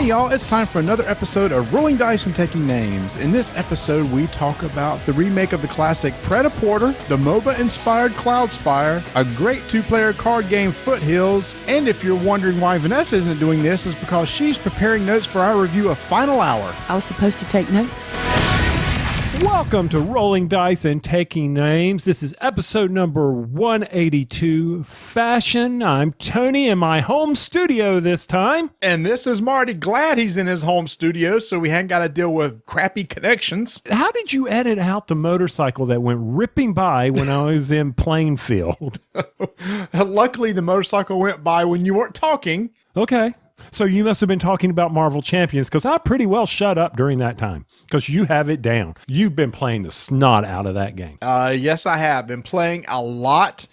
Hey y'all, it's time for another episode of Rolling Dice and Taking Names. In this episode, we talk about the remake of the classic Pret-a-Porter, the MOBA-inspired Cloudspire, a great two-player card game Foothills, and if you're wondering why Vanessa isn't doing this, it's because she's preparing notes for our review of Final Hour. I was supposed to take notes. Welcome to Rolling Dice and Taking Names. This is episode number 182, Fashion. I'm Tony in my home studio this time. And this is Marty. Glad he's in his home studio so we hadn't got to deal with crappy connections. How did you edit out the motorcycle that went ripping by when I was in Plainfield? Luckily, the motorcycle went by when you weren't talking. Okay. So you must have been talking about Marvel Champions, because I pretty well shut up during that time because you have it down. You've been playing the snot out of that game. Yes, I have been playing a lot.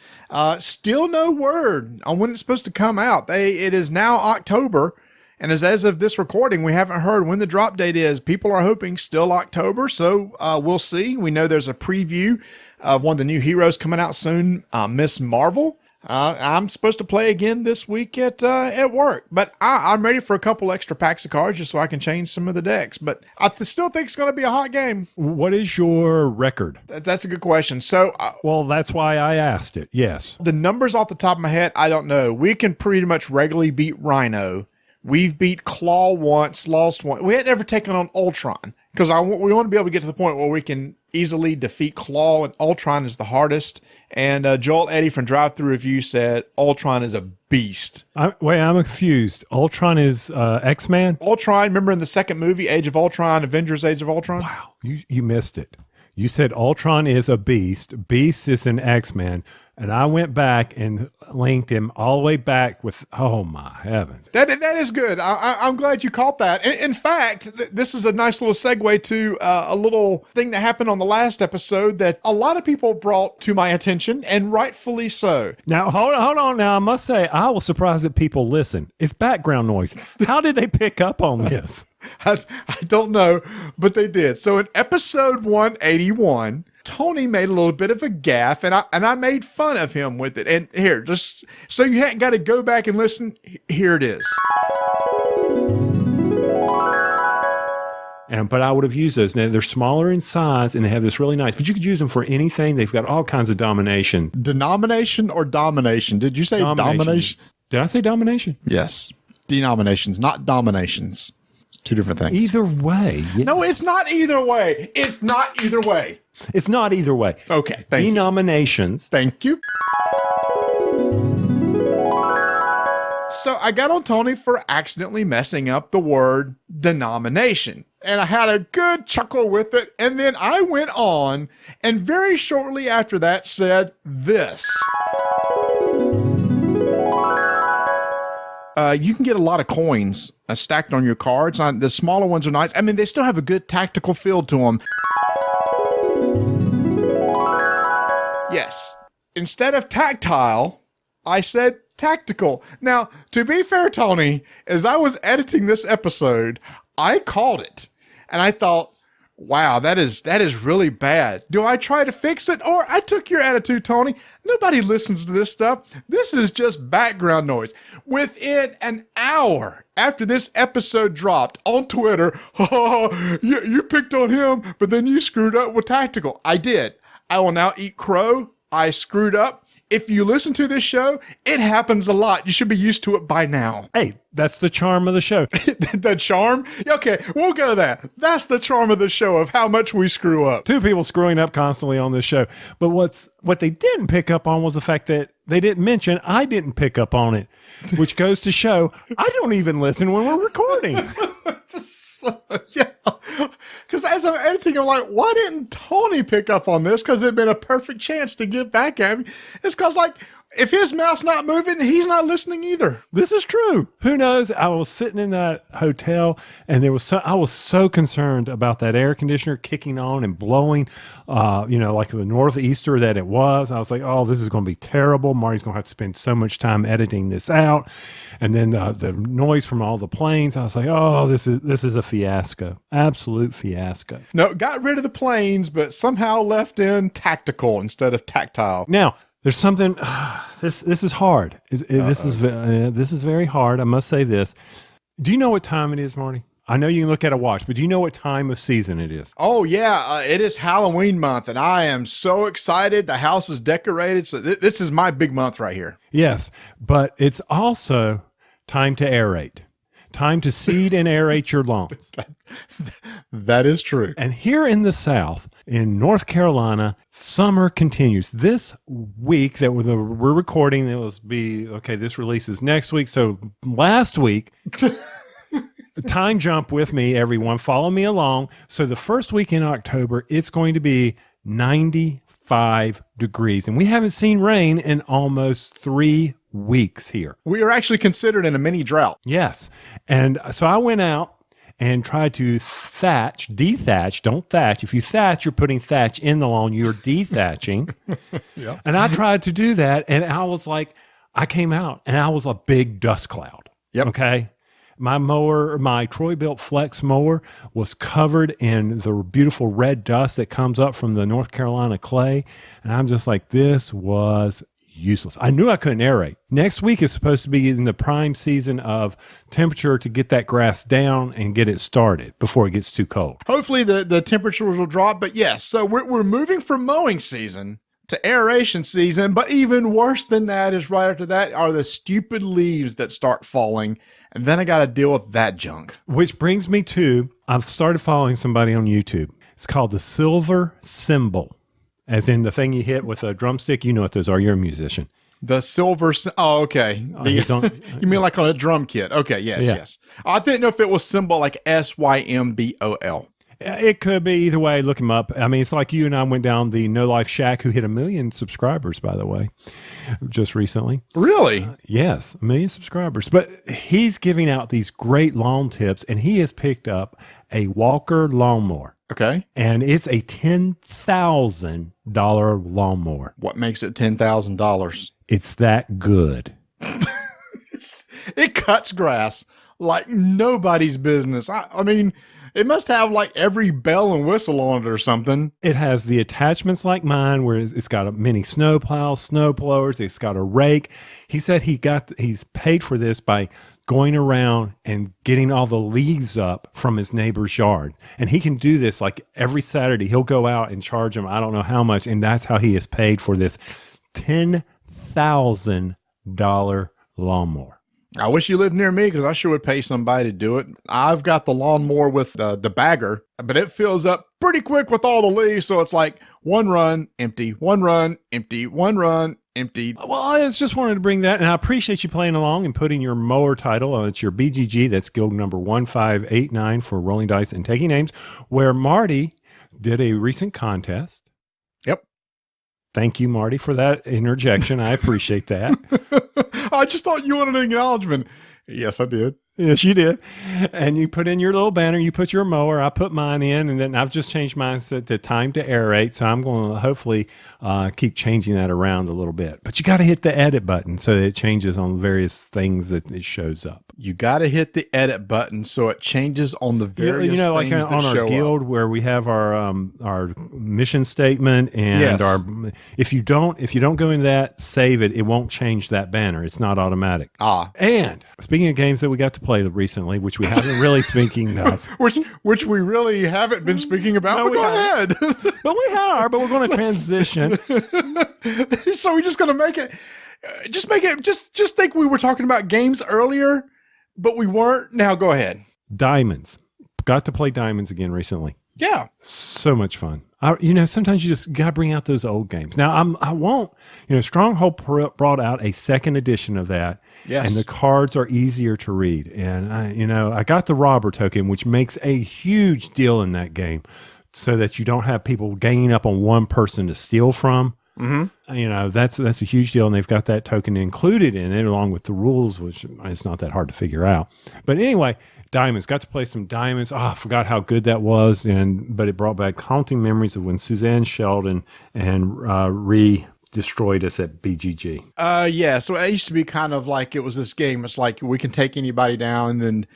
Still no word on when it's supposed to come out. It is now October, and as of this recording, we haven't heard when the drop date is. People are hoping still October, so we'll see. We know there's a preview of one of the new heroes coming out soon, Miss Marvel. I'm supposed to play again this week at work, but I'm ready for a couple extra packs of cards just so I can change some of the decks. But I still think it's going to be a hot game. What is your record? That's a good question. So, well, that's why I asked it. Yes. The numbers off the top of my head, I don't know. We can pretty much regularly beat Rhino. We've beat Claw once, lost one. We had never taken on Ultron because we want to be able to get to the point where we can easily defeat Claw, and Ultron is the hardest. And Joel Eddy from Drive Thru Review said Ultron is a beast. I'm confused. Ultron is X-Man? Ultron, remember in the second movie, Age of Ultron, Avengers Age of Ultron? Wow, you missed it. You said Ultron is a beast. Beast is an X-Man. And I went back and linked him all the way back with, oh my heavens. That is good. I'm glad you caught that. In fact, this is a nice little segue to a little thing that happened on the last episode that a lot of people brought to my attention, and rightfully so. Now, hold on. Now, I must say, I was surprised that people listen. It's background noise. How did they pick up on this? I don't know, but they did. So in episode 181, Tony made a little bit of a gaffe, and I made fun of him with it. And here, just so you hadn't got to go back and listen, here it is. But I would have used those. Now, they're smaller in size, and they have this really nice, but you could use them for anything. They've got all kinds of domination. Denomination or domination? Did you say domination? Did I say domination? Yes. Denominations, not dominations. It's two different things. Either way. Yeah. No, it's not either way. It's not either way. It's not either way. Okay, thank you. Denominations. Thank you. So I got on Tony for accidentally messing up the word denomination. And I had a good chuckle with it. And then I went on and very shortly after that said this. You can get a lot of coins stacked on your cards. The smaller ones are nice. I mean, they still have a good tactical feel to them. Yes. Instead of tactile, I said tactical. Now, to be fair, Tony, as I was editing this episode, I called it. And I thought, wow, that is really bad. Do I try to fix it? Or I took your attitude, Tony. Nobody listens to this stuff. This is just background noise. Within an hour after this episode dropped on Twitter, oh, you picked on him, but then you screwed up with tactical. I did. I will now eat crow. I screwed up. If you listen to this show, it happens a lot. You should be used to it by now. Hey, that's the charm of the show. The charm? Okay, we'll go that. That's the charm of the show, of how much we screw up. Two people screwing up constantly on this show. But what they didn't pick up on was the fact that they didn't mention I didn't pick up on it, which goes to show I don't even listen when we're recording. Yeah, because as I'm editing, I'm like, why didn't Tony pick up on this? Because it'd been a perfect chance to get back at me. It's because, like, if his mouth's not moving, he's not listening either. This is true. Who knows? I was sitting in that hotel, and I was so concerned about that air conditioner kicking on and blowing, like the northeaster that it was. I was like, oh, this is going to be terrible. Marty's going to have to spend so much time editing this out. And then the noise from all the planes. I was like, oh, this is a fiasco. Absolute fiasco. No, got rid of the planes, but somehow left in tactical instead of tactile. Now, there's something. This is hard. This is very hard. I must say this. Do you know what time it is, Marty? I know you can look at a watch, but do you know what time of season it is? Oh, yeah. It is Halloween month, and I am so excited. The house is decorated. So this is my big month right here. Yes, but it's also time to aerate. Time to seed and aerate your lawns. That is true. And here in the South, in North Carolina, summer continues. This week that we're recording, this releases next week. So last week, time jump with me, everyone. Follow me along. So the first week in October, it's going to be 95 degrees. And we haven't seen rain in almost 3 weeks here. We are actually considered in a mini drought. Yes. And so I went out and tried to dethatch, don't thatch. If you thatch, you're putting thatch in the lawn, you're dethatching. Yeah. And I tried to do that. And I came out and I was a big dust cloud. Yep. Okay. My Troy-Bilt Flex mower was covered in the beautiful red dust that comes up from the North Carolina clay. And I'm just like, this was useless. I knew I couldn't aerate. Next week is supposed to be in the prime season of temperature to get that grass down and get it started before it gets too cold. Hopefully the temperatures will drop. But yes, so we're moving from mowing season to aeration season. But even worse than that is right after that are the stupid leaves that start falling. And then I got to deal with that junk. Which brings me to, I've started following somebody on YouTube. It's called the Silver Cymbal. As in the thing you hit with a drumstick. You know what those are. You're a musician. The silver. Oh, okay. You mean like on a drum kit? Okay. Yes. Yeah. Yes. I didn't know if it was symbol like SYMBOL. It could be either way. Look him up. I mean, it's like you and I went down the No Life Shack, who hit 1 million subscribers, by the way, just recently. Really? Yes, 1 million subscribers. But he's giving out these great lawn tips, and he has picked up a Walker lawnmower. Okay. And it's a $10,000 lawnmower. What makes it $10,000? It's that good. It cuts grass like nobody's business. I mean, it must have like every bell and whistle on it or something. It has the attachments like mine, where it's got a mini snow plow, snow blowers. It's got a rake. He said he's paid for this by going around and getting all the leaves up from his neighbor's yard. And he can do this like every Saturday. He'll go out and charge them, I don't know how much. And that's how he is paid for this $10,000 lawnmower. I wish you lived near me because I sure would pay somebody to do it. I've got the lawnmower with the bagger, but it fills up pretty quick with all the leaves. So it's like one run, empty, one run, empty, one run, empty. Well, I just wanted to bring that, and I appreciate you playing along and putting your mower title on. It's your BGG. That's guild number 1589 for Rolling Dice and Taking Names, where Marty did a recent contest. Yep. Thank you, Marty, for that interjection. I appreciate that. I just thought you wanted an acknowledgement. Yes, I did. Yes, you did. And you put in your little banner. You put your mower. I put mine in, and then I've just changed mine to time to aerate. So I'm going to hopefully keep changing that around a little bit. But you got to hit the edit button so that it changes on various things that it shows up. You got to hit the edit button so it changes on the various things like that on show our guild up. Where we have our mission statement, and Yes. if you don't go into that, save it. It won't change that banner. It's not automatic. And speaking of games that we got to play recently, which we haven't really speaking of, which we really haven't been speaking about. No, but we go haven't. ahead. But we are. But we're going to transition. So we're just going to make it. Just think we were talking about games earlier, but we weren't. Now go ahead. Diamonds. Got to play Diamonds again recently. Yeah. So much fun. Sometimes you just got to bring out those old games. Now, I won't, Stronghold brought out a second edition of that. Yes. And the cards are easier to read. And, I got the robber token, which makes a huge deal in that game so that you don't have people ganging up on one person to steal from. Mm-hmm. That's a huge deal. And they've got that token included in it along with the rules, which it's not that hard to figure out. But anyway, Diamonds. Got to play some Diamonds. I forgot how good that was. But it brought back haunting memories of when Suzanne Sheldon and destroyed us at BGG. Yeah. So it used to be kind of like it was this game. It's like we can take anybody down, and then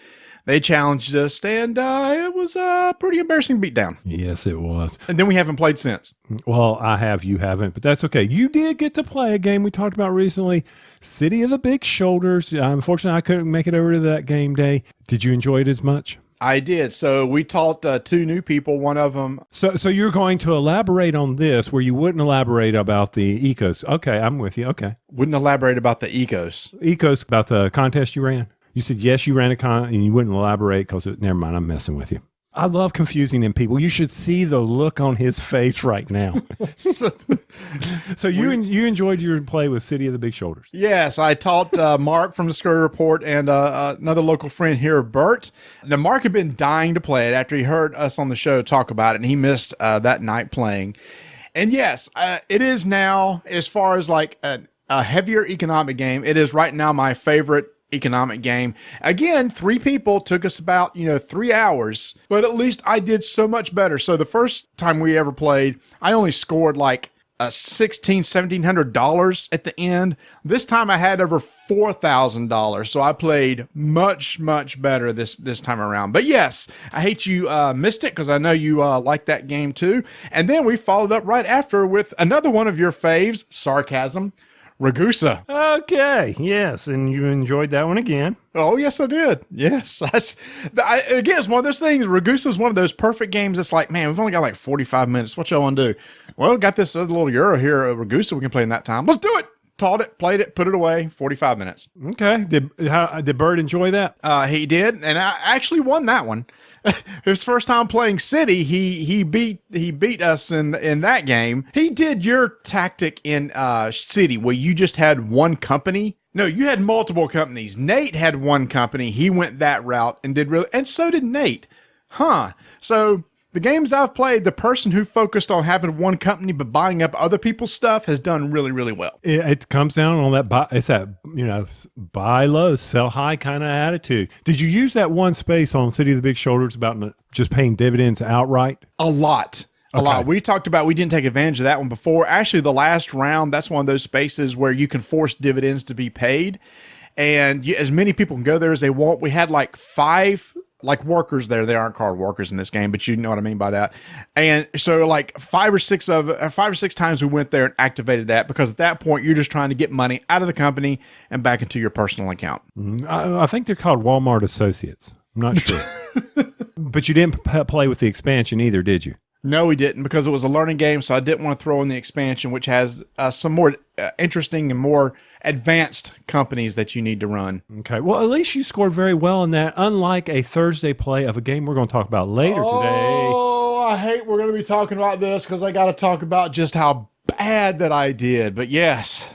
They challenged us, and it was a pretty embarrassing beatdown. Yes, it was. And then we haven't played since. Well, I have, you haven't, but that's okay. You did get to play a game we talked about recently, City of the Big Shoulders. Unfortunately, I couldn't make it over to that game day. Did you enjoy it as much? I did. So we taught 2 new people, one of them. So you're going to elaborate on this where you wouldn't elaborate about the ecos. Okay, I'm with you. Okay. Wouldn't elaborate about the ecos. Ecos, about the contest you ran? You said, yes, you ran a con, and you wouldn't elaborate because, never mind, I'm messing with you. I love confusing them people. You should see the look on his face right now. So you enjoyed your play with City of the Big Shoulders. Yes, I taught Mark from the Scurry Report and another local friend here, Bert. Now, Mark had been dying to play it after he heard us on the show talk about it, and he missed that night playing. And yes, it is now, as far as like a heavier economic game, it is right now my favorite economic game. Again, 3 people, took us about 3 hours, but at least I did so much better. So the first time we ever played, I only scored like $1,700 at the end. This time I had over $4,000, so I played much better this time around. But yes, I hate you missed it, because I know you like that game too. And then we followed up right after with another one of your faves, Sarcasm, Ragusa. Okay, yes, and you enjoyed that one again. Oh, yes, I did. Yes. Again, it's one of those things. Ragusa is one of those perfect games. It's like, man, we've only got like 45 minutes. What y'all want to do? Well, got this other little Euro here, Ragusa, we can play in that time. Let's do it. Taught it, played it, put it away, 45 minutes. Okay. Did Bird enjoy that? He did, and I actually won that one. His first time playing City, he beat us in that game. He did your tactic in City, where you just had one company. No, you had multiple companies. Nate had one company. He went that route and did really, and so did Nate. So the games I've played, the person who focused on having one company but buying up other people's stuff has done really well. It comes down on that buy low, sell high kind of attitude. Did you use that one space on City of the Big Shoulders about just paying dividends outright? A lot. We talked about, we didn't take advantage of that one before. Actually, the last round, that's one of those spaces where you can force dividends to be paid. And as many people can go there as they want. We had like 5 workers there. They aren't called workers in this game, but you know what I mean by that. And so like 5 or 6 times we went there and activated that, because at that point you're just trying to get money out of the company and back into your personal account. I think they're called Walmart Associates. I'm not sure. But you didn't play with the expansion either, did you? No, we didn't, because it was a learning game, so I didn't want to throw in the expansion, which has some more interesting and more advanced companies that you need to run. Okay. Well, at least you scored very well in that, unlike a Thursday play of a game we're going to talk about later today. Oh, I hate we're going to be talking about this, because I got to talk about just how bad that I did. But yes.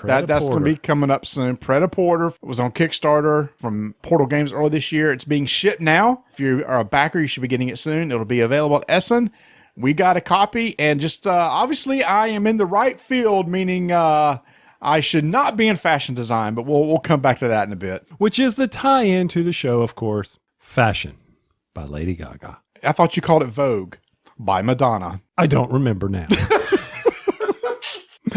That's going to be coming up soon. Pret-a-Porter was on Kickstarter from Portal Games earlier this year. It's being shipped now. If you are a backer, you should be getting it soon. It'll be available at Essen. We got a copy, and just obviously I am in the right field, meaning I should not be in fashion design, but we'll come back to that in a bit. Which is the tie-in to the show, of course. Fashion by Lady Gaga. I thought you called it Vogue by Madonna. I don't remember now.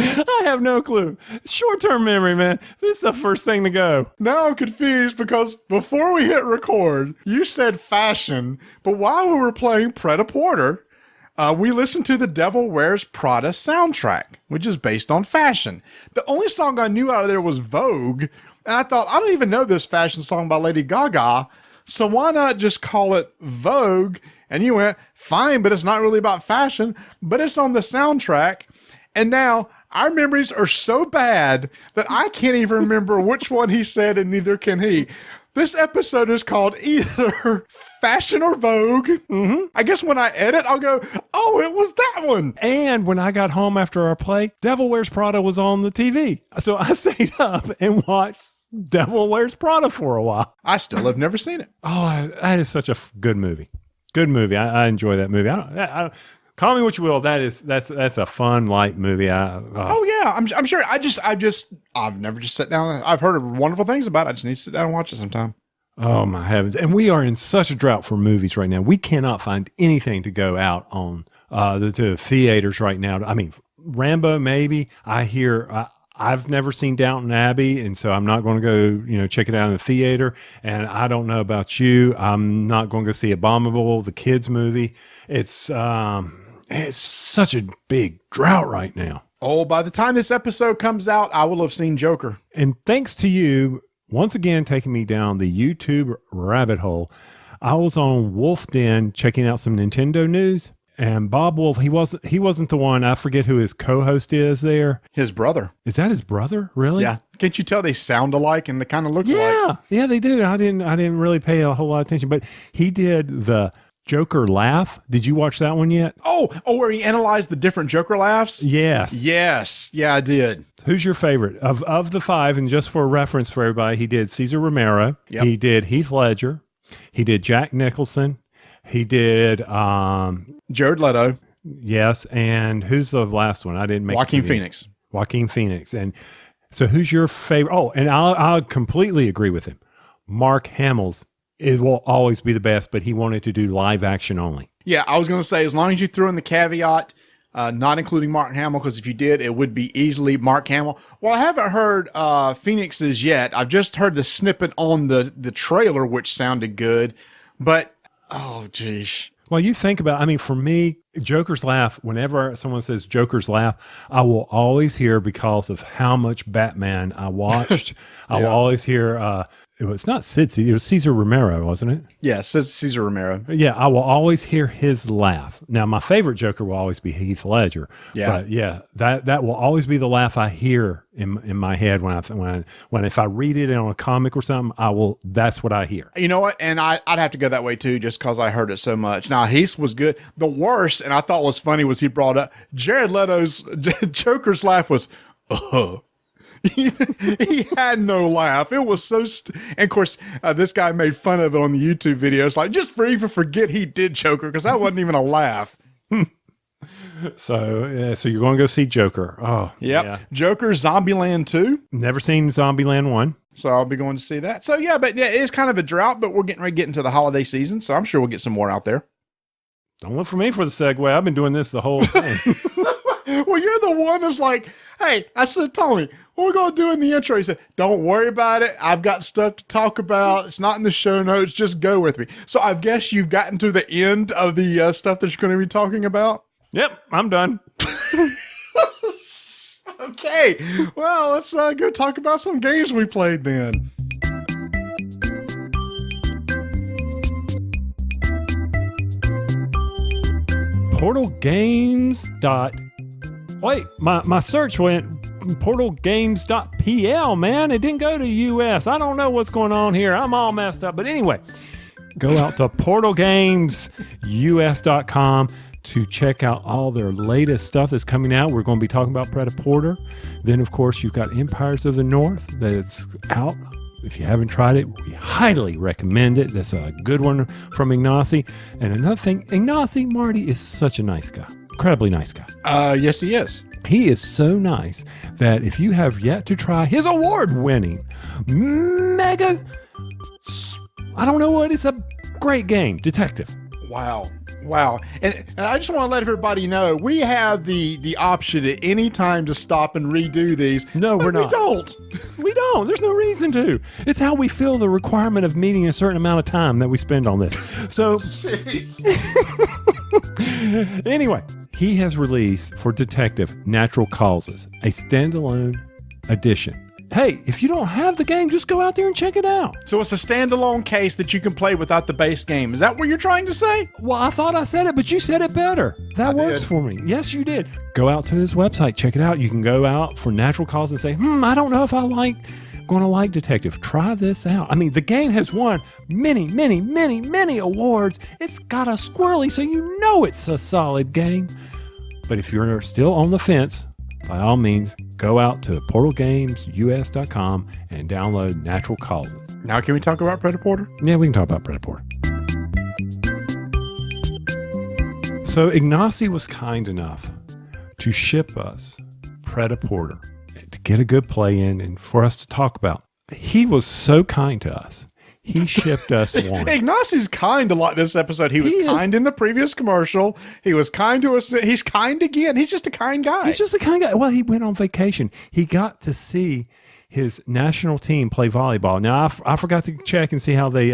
I have no clue. Short-term memory, man. This is the first thing to go. Now I'm confused, because before we hit record, you said fashion, but while we were playing Pret-a-Porter, we listened to the Devil Wears Prada soundtrack, which is based on fashion. The only song I knew out of there was Vogue, and I thought, I don't even know this fashion song by Lady Gaga, so why not just call it Vogue? And you went, fine, but it's not really about fashion, but it's on the soundtrack. And now our memories are so bad that I can't even remember which one he said, and neither can he. This episode is called either Fashion or Vogue. Mm-hmm. I guess when I edit, I'll go, oh, it was that one. And when I got home after our play, Devil Wears Prada was on the TV. So I stayed up and watched Devil Wears Prada for a while. I still have never seen it. Oh, that is such a good movie. Good movie. I enjoy that movie. I don't call me what you will. That's a fun, light movie. Oh yeah, I'm sure. I've never just sat down. I've heard wonderful things about it. I just need to sit down and watch it sometime. Oh my heavens! And we are in such a drought for movies right now. We cannot find anything to go out on the theaters right now. I mean, Rambo maybe. I I've never seen Downton Abbey, and so I'm not going to go, check it out in the theater. And I don't know about you. I'm not going to go see Abominable, the kids movie. It's such a big drought right now. Oh, by the time this episode comes out, I will have seen Joker. And thanks to you, once again, taking me down the YouTube rabbit hole. I was on Wolf Den checking out some Nintendo news. And Bob Wolf, he wasn't the one. I forget who his co-host is there. His brother. Is that his brother? Really? Yeah. Can't you tell they sound alike and they kind of look alike? Yeah, they do. I didn't really pay a whole lot of attention, but he did the Joker laugh. Did you watch that one yet? Oh, where he analyzed the different Joker laughs? Yes. Yes. Yeah, I did. Who's your favorite? Of the five, and just for reference for everybody, he did Cesar Romero. Yep. He did Heath Ledger. He did Jack Nicholson. He did Jared Leto. Yes, and who's the last one? I didn't make Joaquin Phoenix. Joaquin Phoenix. And so who's your favorite? Oh, and I'll completely agree with him. Mark Hamill's will always be the best, but he wanted to do live action only. Yeah, I was going to say, as long as you threw in the caveat, not including Mark Hamill, because if you did, it would be easily Mark Hamill. Well, I haven't heard Phoenix's yet. I've just heard the snippet on the trailer, which sounded good. But, oh, geez. Well, you think about, for me, Joker's laugh, whenever someone says Joker's laugh, I will always hear, because of how much Batman I watched, I will always hear, it's not Sid, it was Cesar Romero, wasn't it? Yes, it's Cesar Romero. Yeah, I will always hear his laugh. Now, my favorite Joker will always be Heath Ledger. Yeah. But yeah, that will always be the laugh I hear in my head when if I read it on a comic or something, that's what I hear. You know what? And I'd have to go that way too, just because I heard it so much. Now, Heath was good. The worst, and I thought was funny, was he brought up Jared Leto's Joker's laugh was, he had no laugh. It was so and of course this guy made fun of it on the YouTube video. It's like, just even forget he did Joker, because that wasn't even a laugh. So you're going to go see Joker. Oh yep. Yeah. Joker Zombieland 2. Never seen Zombieland 1. So I'll be going to see that. So yeah, but yeah, it is kind of a drought, but we're getting ready to get into the holiday season, so I'm sure we'll get some more out there. Don't look for me for the segue. I've been doing this the whole thing. Well, you're the one that's like, hey, I said, Tony, what we're going to do in the intro? He said, don't worry about it. I've got stuff to talk about. It's not in the show notes. Just go with me. So I guess you've gotten to the end of the stuff that you're going to be talking about. Yep, I'm done. Okay. Well, let's go talk about some games we played then. Portal Games. Wait, my search went portalgames.pl, man. It didn't go to US. I don't know what's going on here. I'm all messed up. But anyway, go out to portalgamesus.com to check out all their latest stuff that's coming out. We're going to be talking about Pret-a-Porter. Then, of course, you've got Empires of the North that's out. If you haven't tried it, we highly recommend it. That's a good one from Ignacy. And another thing, Ignacy Marty is such a nice guy. Incredibly nice guy. Yes, he is. He is so nice that if you have yet to try his award-winning mega, I don't know what, it's a great game, Detective. Wow. And I just want to let everybody know, we have the option at any time to stop and redo these. No, we're not. We don't. We don't. There's no reason to. It's how we feel the requirement of meeting a certain amount of time that we spend on this. So, anyway, he has released for Detective Natural Causes, a standalone edition. Hey, if you don't have the game, just go out there and check it out. So it's a standalone case that you can play without the base game. Is that what you're trying to say? Well, I thought I said it, but you said it better. That works for me. Yes, you did. Go out to his website, check it out. You can go out for Natural Cause and say, I don't know if I going to like Detective. Try this out. I mean, the game has won many, many, many, many awards. It's got a squirrely, so you know it's a solid game. But if you're still on the fence, by all means, go out to portalgamesus.com and download Natural Causes. Now, can we talk about Pret-a-Porter? Yeah, we can talk about Pret-a-Porter. So Ignacy was kind enough to ship us Pret-a-Porter to get a good play in and for us to talk about. He was so kind to us. He shipped us one. Ignacio's kind a lot this episode. He was kind in the previous commercial. He was kind to us. He's kind again. He's just a kind guy. He's just a kind guy. Well, he went on vacation. He got to see his national team play volleyball. Now, I forgot to check and see how they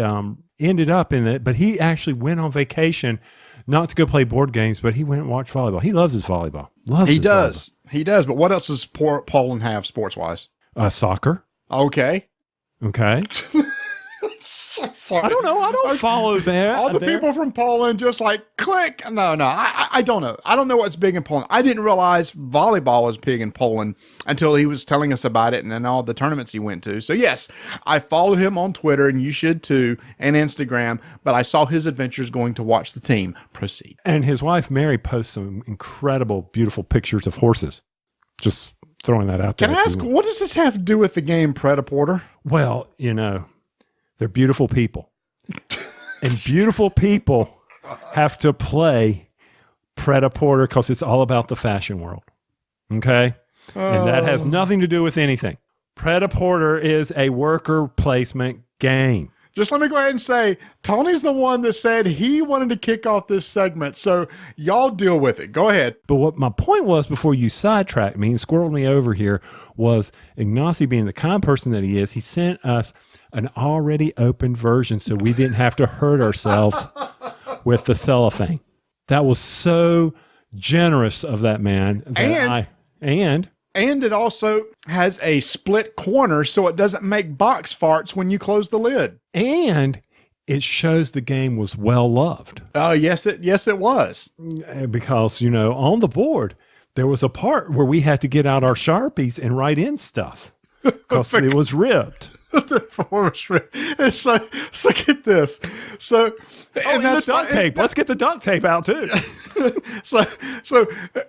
ended up in it, but he actually went on vacation, not to go play board games, but he went and watched volleyball. He loves his volleyball. He does. He does. But what else does Poland have sports-wise? Soccer. Okay. Sorry. I don't know. I don't follow that. All the people from Poland just like click. No, I don't know. I don't know what's big in Poland. I didn't realize volleyball was big in Poland until he was telling us about it and then all the tournaments he went to. So yes, I follow him on Twitter, and you should too, and Instagram, but I saw his adventures going to watch the team. Proceed. And his wife, Mary, posts some incredible, beautiful pictures of horses. Just throwing that out there. Can I ask, what does this have to do with the game Pret-a-Porter? Well, they're beautiful people. And beautiful people have to play Pret-a-Porter because it's all about the fashion world. Okay? And that has nothing to do with anything. Pret-a-Porter is a worker placement game. Just let me go ahead and say, Tony's the one that said he wanted to kick off this segment, so y'all deal with it. Go ahead. But what my point was before you sidetracked me and squirreled me over here was Ignacy, being the kind person that he is, he sent us an already opened version so we didn't have to hurt ourselves with the cellophane. That was so generous of that man. And it also has a split corner so it doesn't make box farts when you close the lid. And it shows the game was well loved. Oh, yes, it was. Because, on the board, there was a part where we had to get out our Sharpies and write in stuff because it was ripped. It's like, so get this. So, and that's the duct tape. Let's get the duct tape out too. so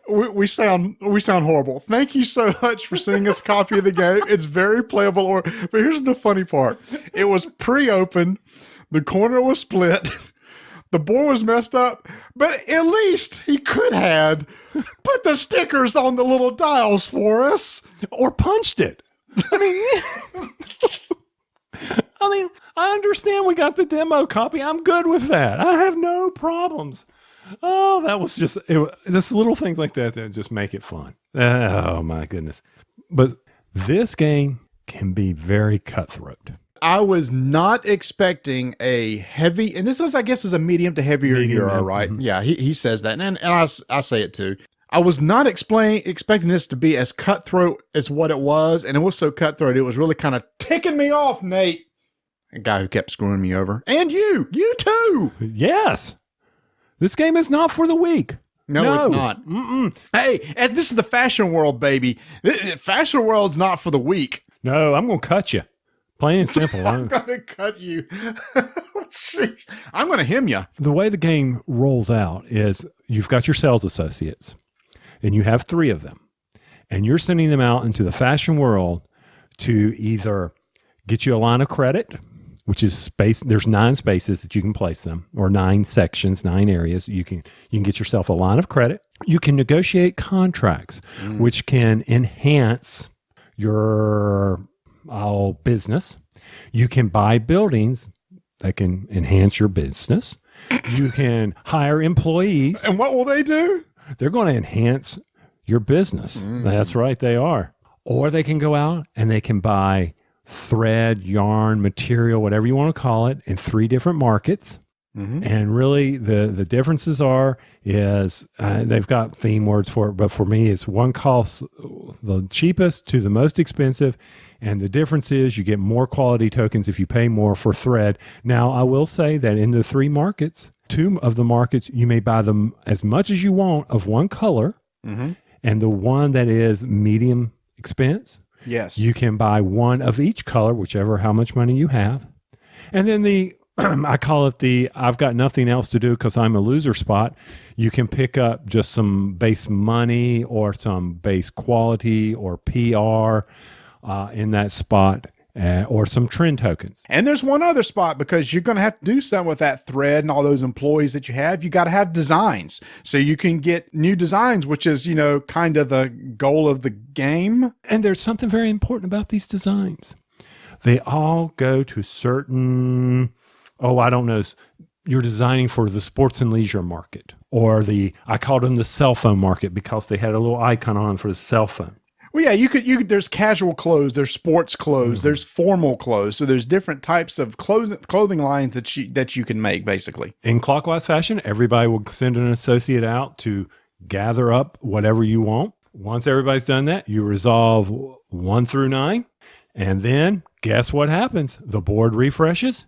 we sound horrible. Thank you so much for sending us a copy of the game. It's very playable. But here's the funny part: it was pre-opened. The corner was split. The board was messed up, but at least he could have put the stickers on the little dials for us, or punched it. I mean, I understand we got the demo copy. I'm good with that. I have no problems. Oh, that was just little things like that just make it fun. Oh, my goodness. But this game can be very cutthroat. I was not expecting a heavy, and this is, I guess, is a medium to heavier euro, right? Mm-hmm. Yeah, he says that, and I say it too. I was not expecting this to be as cutthroat as what it was, and it was so cutthroat, it was really kind of ticking me off, Nate. A guy who kept screwing me over. And you too. Yes. This game is not for the weak. No, it's not. Mm-mm. Hey, this is the fashion world, baby. Fashion world's not for the weak. No, I'm going to cut you. Plain and simple. I'm going to cut you. I'm going to hem you. The way the game rolls out is you've got your sales associates, and you have 3 of them, and you're sending them out into the fashion world to either get you a line of credit, which is space. There's 9 spaces that you can place them, or 9 sections, 9 areas. You can get yourself a line of credit. You can negotiate contracts, which can enhance your business. You can buy buildings that can enhance your business. You can hire employees. And what will they do? They're going to enhance your business. That's right, they are. Or they can go out and they can buy thread, yarn, material, whatever you want to call it, in 3 different markets. Mm-hmm. And really the differences is they've got theme words for it, but for me, it's one costs the cheapest to the most expensive. And the difference is you get more quality tokens if you pay more for thread. Now, I will say that in the 3 markets, 2 of the markets, you may buy them as much as you want of one color. Mm-hmm. And the one that is medium expense, yes, you can buy 1 of each color, how much money you have. And then I call it I've got nothing else to do because I'm a loser spot. You can pick up just some base money or some base quality or PR in that spot, or some trend tokens. And there's one other spot, because you're going to have to do something with that thread and all those employees that you have. You got to have designs, so you can get new designs, which is, kind of the goal of the game. And there's something very important about these designs. They all go to certain, I don't know. You're designing for the sports and leisure market, or I called them the cell phone market because they had a little icon on for the cell phone. Well, yeah, you could, there's casual clothes, there's sports clothes, there's formal clothes. So there's different types of clothing lines that you can make, basically. In clockwise fashion, everybody will send an associate out to gather up whatever you want. Once everybody's done that, you resolve 1 through 9. And then guess what happens? The board refreshes.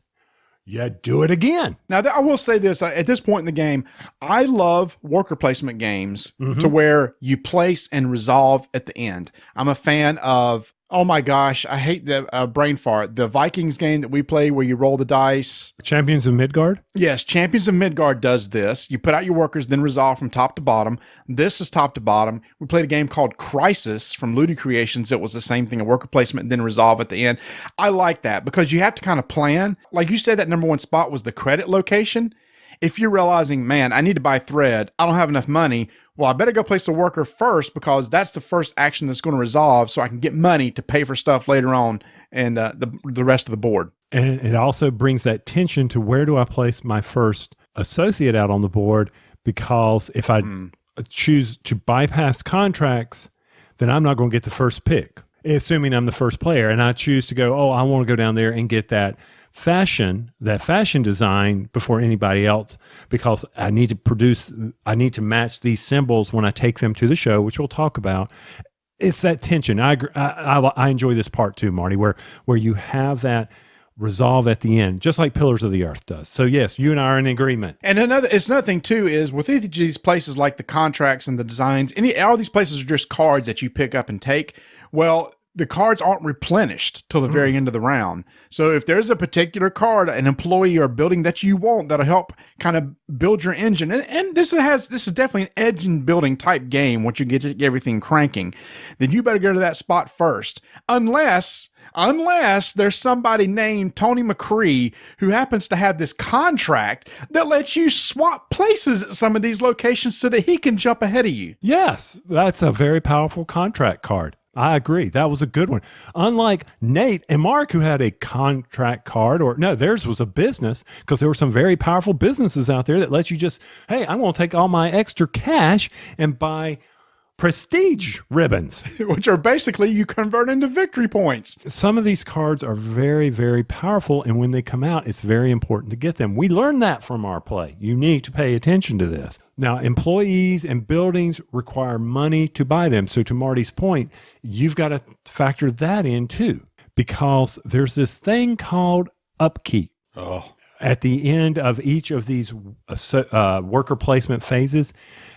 You do it again. Now, I will say this. At this point in the game, I love worker placement games to where you place and resolve at the end. I'm a fan of, oh my gosh, I hate the brain fart. The Vikings game that we play where you roll the dice. Champions of Midgard? Yes, Champions of Midgard does this. You put out your workers, then resolve from top to bottom. This is top to bottom. We played a game called Crisis from Ludi Creations. It was the same thing, a worker placement, then resolve at the end. I like that because you have to kind of plan. Like you said, that number one spot was the credit location. If you're realizing, man, I need to buy thread, I don't have enough money, well, I better go place a worker first because that's the first action that's going to resolve so I can get money to pay for stuff later on and the rest of the board. And it also brings that tension to where do I place my first associate out on the board, because if I choose to bypass contracts, then I'm not going to get the first pick, assuming I'm the first player. And I choose to go, I want to go down there and get that fashion design before anybody else, because I need to match these symbols when I take them to the show, which we'll talk about. It's that tension. I enjoy this part too, Marty, where you have that resolve at the end, just like Pillars of the Earth does. So yes, you and I are in agreement. And another thing too is with each of these places, like the contracts and the designs, all these places are just cards that you pick up and take. Well, the cards aren't replenished till the very end of the round. So if there's a particular card, an employee or building that you want that'll help kind of build your engine, and this is definitely an engine building type game once you get everything cranking, then you better go to that spot first. Unless there's somebody named Tony McCree who happens to have this contract that lets you swap places at some of these locations so that he can jump ahead of you. Yes, that's a very powerful contract card. I agree. That was a good one. Unlike Nate and Mark, who had a contract card, theirs was a business, because there were some very powerful businesses out there that let you just, hey, I'm going to take all my extra cash and buy prestige ribbons, which are basically you convert into victory points. Some of these cards are very, very powerful, and when they come out, it's very important to get them. We learned that from our play. You need to pay attention to this. Now, employees and buildings require money to buy them. So to Marty's point, you've got to factor that in too, because there's this thing called upkeep. At the end of each of these worker placement phases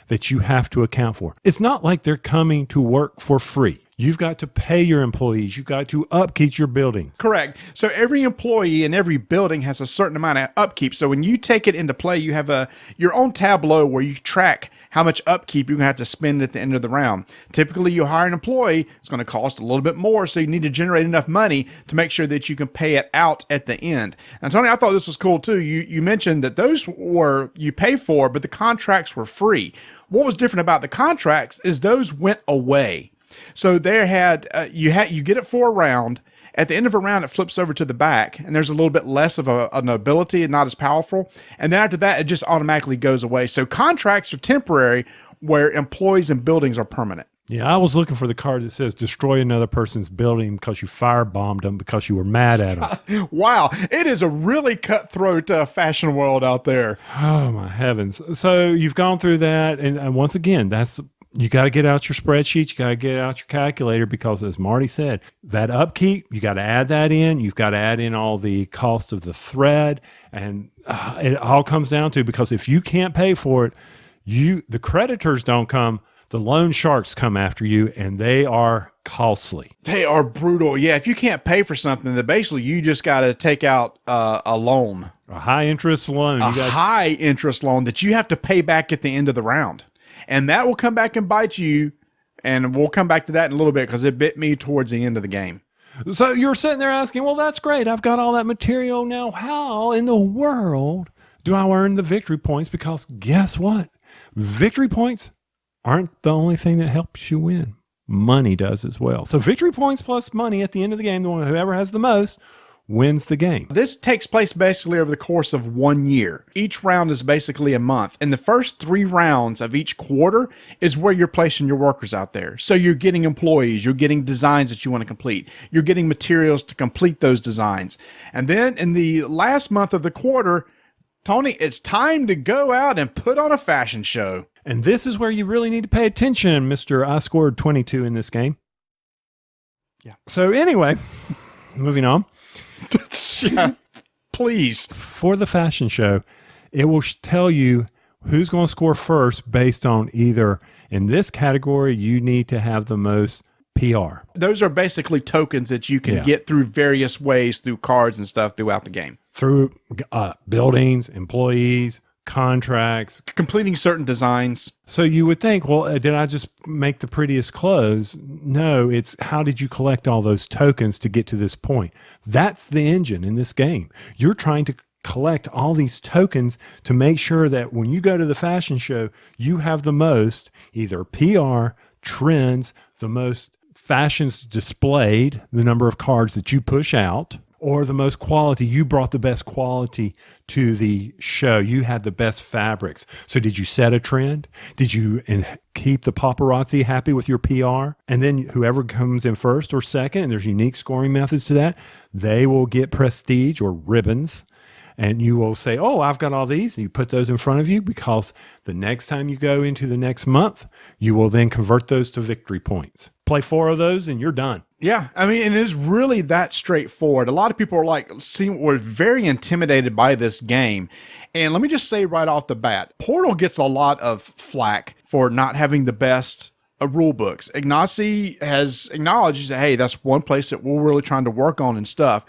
that you have to account for. It's not like they're coming to work for free. You've got to pay your employees. You've got to upkeep your building. Correct. So every employee in every building has a certain amount of upkeep. So when you take it into play, you have your own tableau where you track how much upkeep you're going to have to spend at the end of the round. Typically, you hire an employee, it's going to cost a little bit more, so you need to generate enough money to make sure that you can pay it out at the end. Now, Tony, I thought this was cool too. You mentioned that those were you pay for, but the contracts were free. What was different about the contracts is those went away. So there you get it for a round. At the end of a round, it flips over to the back, and there's a little bit less of an ability and not as powerful. And then after that, it just automatically goes away. So contracts are temporary, where employees and buildings are permanent. Yeah, I was looking for the card that says destroy another person's building because you firebombed them because you were mad at them. Wow, it is a really cutthroat fashion world out there. Oh, my heavens. So you've gone through that, and once again, you got to get out your spreadsheet. You got to get out your calculator, because as Marty said, that upkeep, you got to add that in. You've got to add in all the cost of the thread, and it all comes down to, because if you can't pay for it, the creditors don't come. The loan sharks come after you, and they are costly. They are brutal. Yeah, if you can't pay for something, then basically you just got to take out a loan. A high-interest loan. High-interest loan that you have to pay back at the end of the round. And that will come back and bite you, and we'll come back to that in a little bit, because it bit me towards the end of the game. So you're sitting there asking, well, that's great. I've got all that material now. How in the world do I earn the victory points? Because guess what? Victory points aren't the only thing that helps you win. money does as well. So victory points plus money at the end of the game, the one whoever has the most wins the game. This takes place basically over the course of 1 year. Each round is basically a month. And the first 3 rounds of each quarter is where you're placing your workers out there. So you're getting employees, you're getting designs that you want to complete, you're getting materials to complete those designs. And then in the last month of the quarter, Tony, it's time to go out and put on a fashion show. And this is where you really need to pay attention, Mr. I scored 22 in this game. Yeah. So anyway, moving on. Yeah, please. For the fashion show, it will tell you who's going to score first based on either, in this category, you need to have the most PR. Those are basically tokens that you can get through various ways, through cards and stuff throughout the game. Through buildings, employees, contracts, completing certain designs. So you would think, well, did I just make the prettiest clothes? No, it's how did you collect all those tokens to get to this point? That's the engine in this game. You're trying to collect all these tokens to make sure that when you go to the fashion show, you have the most either PR, trends, the most fashions displayed, the number of cards that you push out, or the most quality. You brought the best quality to the show. You had the best fabrics. So did you set a trend? Did you keep the paparazzi happy with your PR? And then whoever comes in first or second, and there's unique scoring methods to that, they will get prestige or ribbons. And you will say, oh, I've got all these. And you put those in front of you because the next time you go into the next month, you will then convert those to victory points. Play 4 of those and you're done. Yeah, I mean, it is really that straightforward. A lot of people are were very intimidated by this game. And let me just say right off the bat, Portal gets a lot of flack for not having the best rule books. Ignacy has acknowledged that, hey, that's one place that we're really trying to work on and stuff.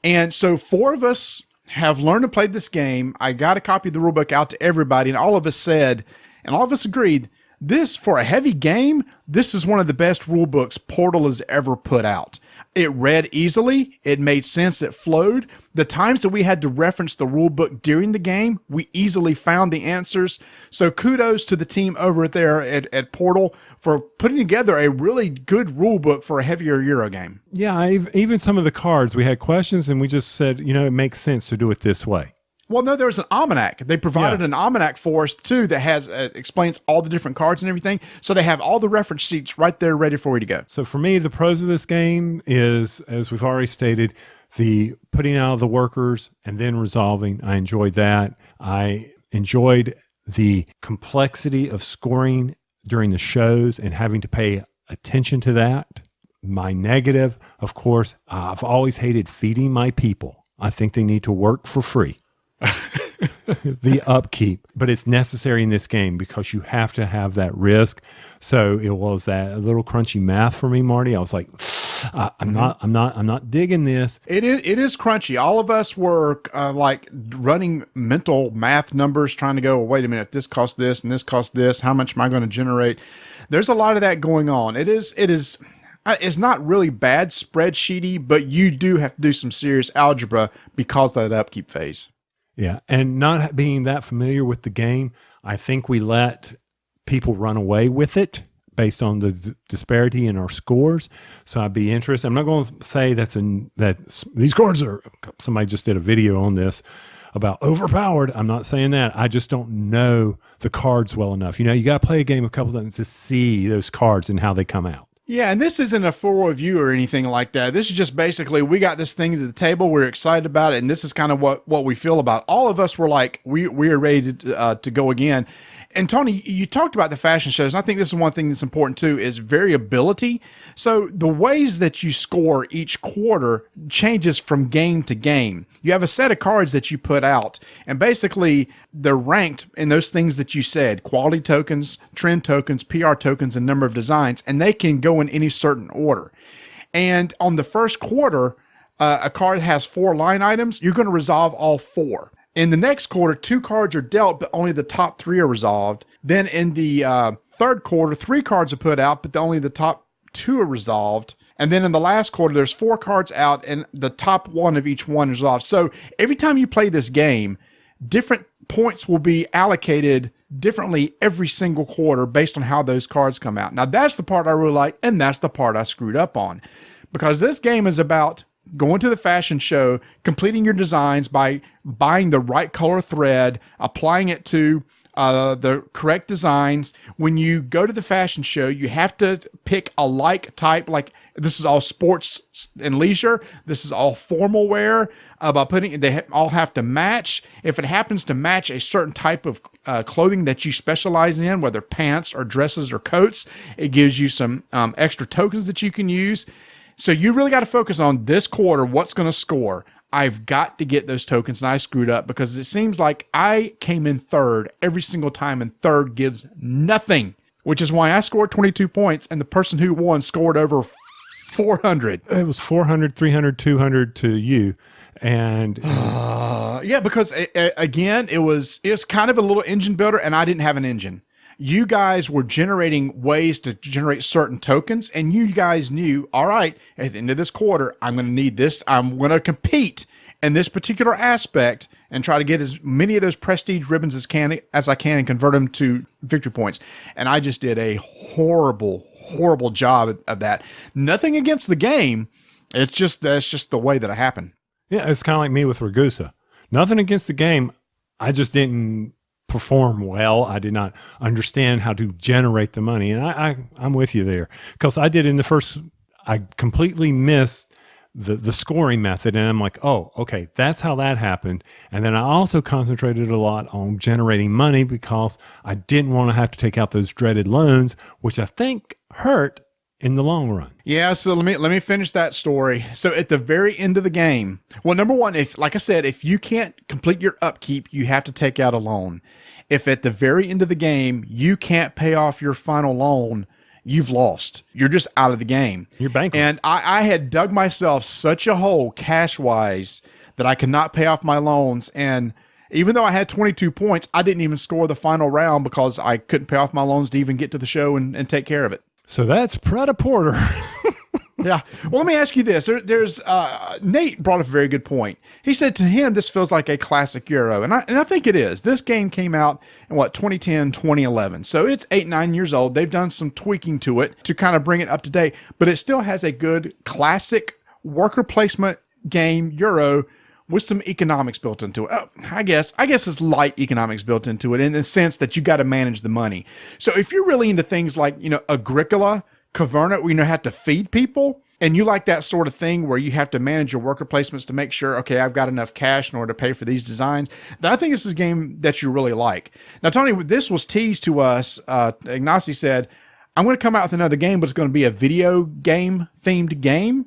And so 4 of us have learned to play this game. I got a copy of the rulebook out to everybody, and all of us said, and all of us agreed, this, for a heavy game, this is one of the best rule books Portal has ever put out. It read easily. It made sense. It flowed. The times that we had to reference the rule book during the game, we easily found the answers. So kudos to the team over there at Portal for putting together a really good rule book for a heavier Euro game. Yeah, even some of the cards, we had questions and we just said, it makes sense to do it this way. Well, no, there's an almanac. They provided an almanac for us, too, that has explains all the different cards and everything. So they have all the reference sheets right there ready for you to go. So for me, the pros of this game is, as we've already stated, the putting out the workers and then resolving. I enjoyed that. I enjoyed the complexity of scoring during the shows and having to pay attention to that. My negative, of course, I've always hated feeding my people. I think they need to work for free. The upkeep, but it's necessary in this game because you have to have that risk. So it was that little crunchy math for me, Marty. I was like, I'm not digging this. It is crunchy. All of us were running mental math numbers, trying to go, well, wait a minute, this costs this and this costs this. How much am I going to generate? There's a lot of that going on. It's not really bad spreadsheety, but you do have to do some serious algebra because of that upkeep phase. Yeah, and not being that familiar with the game, I think we let people run away with it based on the disparity in our scores. So I'd be interested. I'm not going to say that these cards are, somebody just did a video on this about overpowered. I'm not saying that. I just don't know the cards well enough. You got to play a game a couple times to see those cards and how they come out. Yeah, and this isn't a full review or anything like that. This is just basically, we got this thing to the table, we're excited about it, and this is kind of what we feel about it. All of us were like, we are ready to go again. And Tony, you talked about the fashion shows, and I think this is one thing that's important too, is variability. So the ways that you score each quarter changes from game to game. You have a set of cards that you put out, and basically they're ranked in those things that you said: quality tokens, trend tokens, PR tokens, and number of designs, and they can go in any certain order. And on the first quarter, a card has 4 line items. You're going to resolve all 4. In the next quarter, 2 cards are dealt, but only the top 3 are resolved. Then in the third quarter, 3 cards are put out, but only the top 2 are resolved. And then in the last quarter, there's 4 cards out, and the top 1 of each one is resolved. So every time you play this game, different points will be allocated differently every single quarter based on how those cards come out. Now, that's the part I really like, and that's the part I screwed up on. Because this game is about going to the fashion show, completing your designs by buying the right color thread, applying it to the correct designs. When you go to the fashion show, you have to pick a like type, like this is all sports and leisure. This is all formal wear. They all have to match. If it happens to match a certain type of clothing that you specialize in, whether pants or dresses or coats, it gives you some extra tokens that you can use. So you really got to focus on this quarter, what's going to score. I've got to get those tokens, and I screwed up because it seems like I came in third every single time, and third gives nothing, which is why I scored 22 points, and the person who won scored over 400. It was 400, 300, 200 to you. And yeah, because again, it was kind of a little engine builder, and I didn't have an engine. You guys were generating ways to generate certain tokens, and you guys knew, all right, at the end of this quarter, I'm going to need this. I'm going to compete in this particular aspect and try to get as many of those prestige ribbons as I can and convert them to victory points. And I just did a horrible job of that. Nothing against the game. That's just the way that it happened. Yeah, it's kind of like me with Ragusa. Nothing against the game. I just didn't perform well. I did not understand how to generate the money. And I'm with you there. Because I did in the first, I completely missed the scoring method. And I'm like, oh, okay, that's how that happened. And then I also concentrated a lot on generating money because I didn't want to have to take out those dreaded loans, which I think hurt in the long run. Yeah, so let me finish that story. So at the very end of the game, well, number one, like I said, if you can't complete your upkeep, you have to take out a loan. If at the very end of the game, you can't pay off your final loan, you've lost. You're just out of the game. You're bankrupt. And I had dug myself such a hole cash-wise that I could not pay off my loans. And even though I had 22 points, I didn't even score the final round because I couldn't pay off my loans to even get to the show and take care of it. So that's Pret-a-Porter. Yeah. Well, let me ask you this. There's Nate brought up a very good point. He said to him, this feels like a classic Euro. And I think it is. This game came out in 2010, 2011. So it's 8-9 years old. They've done some tweaking to it to kind of bring it up to date, but it still has a good classic worker placement game Euro with some economics built into it. I guess it's light economics built into it in the sense that you got to manage the money. So if you're really into things like, Agricola, Caverna, where you have to feed people, and you like that sort of thing where you have to manage your worker placements to make sure, okay, I've got enough cash in order to pay for these designs, then I think this is a game that you really like. Now, Tony, this was teased to us. Ignacy said, I'm going to come out with another game, but it's going to be a video game themed game.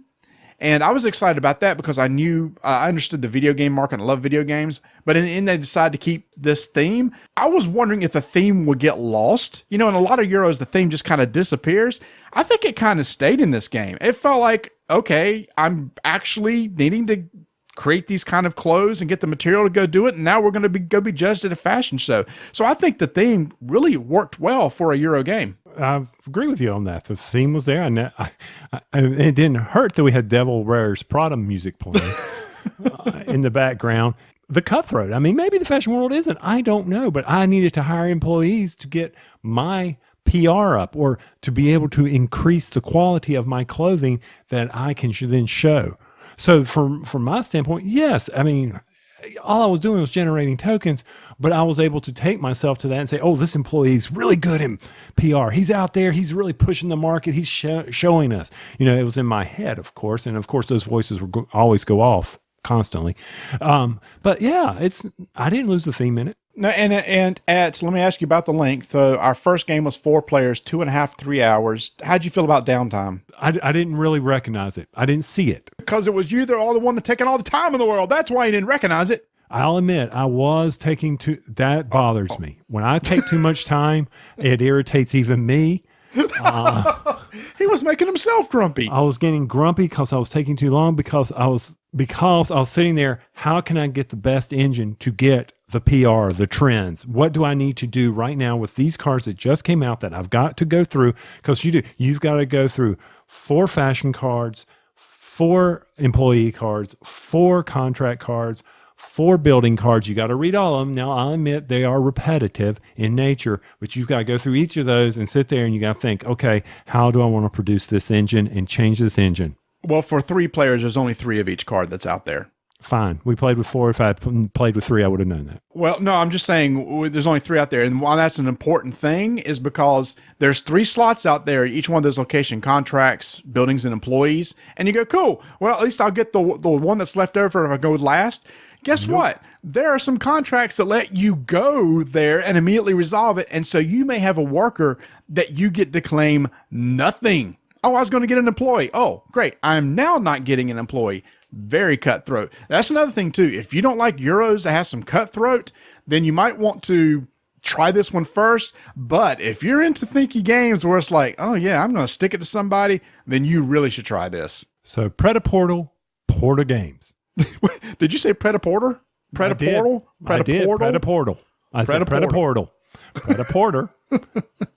And I was excited about that because I understood the video game market and I love video games. But in the end, they decided to keep this theme. I was wondering if the theme would get lost. In a lot of Euros, the theme just kind of disappears. I think it kind of stayed in this game. It felt like, okay, I'm actually needing to create these kind of clothes and get the material to go do it. And now we're going to go be judged at a fashion show. So I think the theme really worked well for a Euro game. I agree with you on that. The theme was there, and it didn't hurt that we had Devil Wears Prada music playing in the background. The cutthroat. I mean, maybe the fashion world isn't. I don't know, but I needed to hire employees to get my PR up or to be able to increase the quality of my clothing that I can then show. So from my standpoint, yes, I mean, all I was doing was generating tokens, but I was able to take myself to that and say, oh, this employee's really good in PR. He's out there. He's really pushing the market. He's showing us. It was in my head, of course. And, of course, those voices will always go off constantly. But, yeah, I didn't lose the theme in it. No, let me ask you about the length. Our first game was 4 players, 2.5, 3 hours. How'd you feel about downtime? I didn't really recognize it. I didn't see it. Because it was you that all the one that's taking all the time in the world. That's why you didn't recognize it. I'll admit, I was that bothers me. When I take too much time, it irritates even me. He was making himself grumpy. I was getting grumpy because I was taking too long because I was sitting there. How can I get the best engine to get the PR, the trends? What do I need to do right now with these cards that just came out that I've got to go through? Because you've got to go through 4 fashion cards, 4 employee cards, 4 contract cards, 4 building cards. You got to read all of them. Now, I admit they are repetitive in nature, but you've got to go through each of those and sit there and you got to think, okay, how do I want to produce this engine and change this engine? Well, for 3 players, there's only 3 of each card that's out there. Fine. We played with 4. If I had played with 3, I would have known that. Well, no, I'm just saying there's only 3 out there. And why that's an important thing is because there's 3 slots out there, each one of those location contracts, buildings, and employees. And you go, cool. Well, at least I'll get the one that's left over if I go last. Guess what? There are some contracts that let you go there and immediately resolve it. And so you may have a worker that you get to claim nothing. Oh, I was going to get an employee. Oh, great. I'm now not getting an employee. Very cutthroat. That's another thing too. If you don't like Euros that has some cutthroat, then you might want to try this one first. But if you're into thinky games where it's like, oh yeah, I'm going to stick it to somebody, then you really should try this. So Pret-a-Porter, Porter Games. Did you say Pret-a-Porter? Pret-a-Portal? I did. Pret-a-Porter. I said Pret-a-Porter. Pret-a-Porter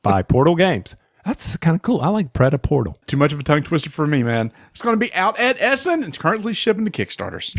by Portal Games. That's kind of cool. I like Pret-a-Porter. Too much of a tongue twister for me, man. It's going to be out at Essen and currently shipping to Kickstarters.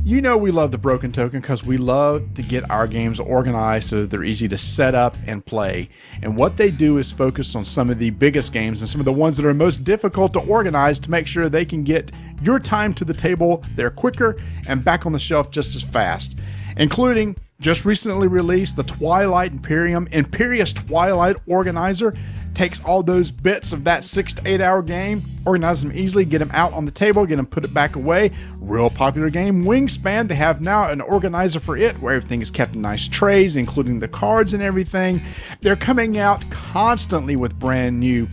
You know we love the Broken Token because we love to get our games organized so that they're easy to set up and play. And what they do is focus on some of the biggest games and some of the ones that are most difficult to organize to make sure they can get your time to the table there quicker and back on the shelf just as fast, including just recently released the Twilight Imperious Twilight Organizer. Takes all those bits of that 6 to 8 hour game, organize them easily, get them out on the table, get them put it back away. Real popular game. Wingspan, they have now an organizer for it where everything is kept in nice trays, including the cards and everything. They're coming out constantly with brand new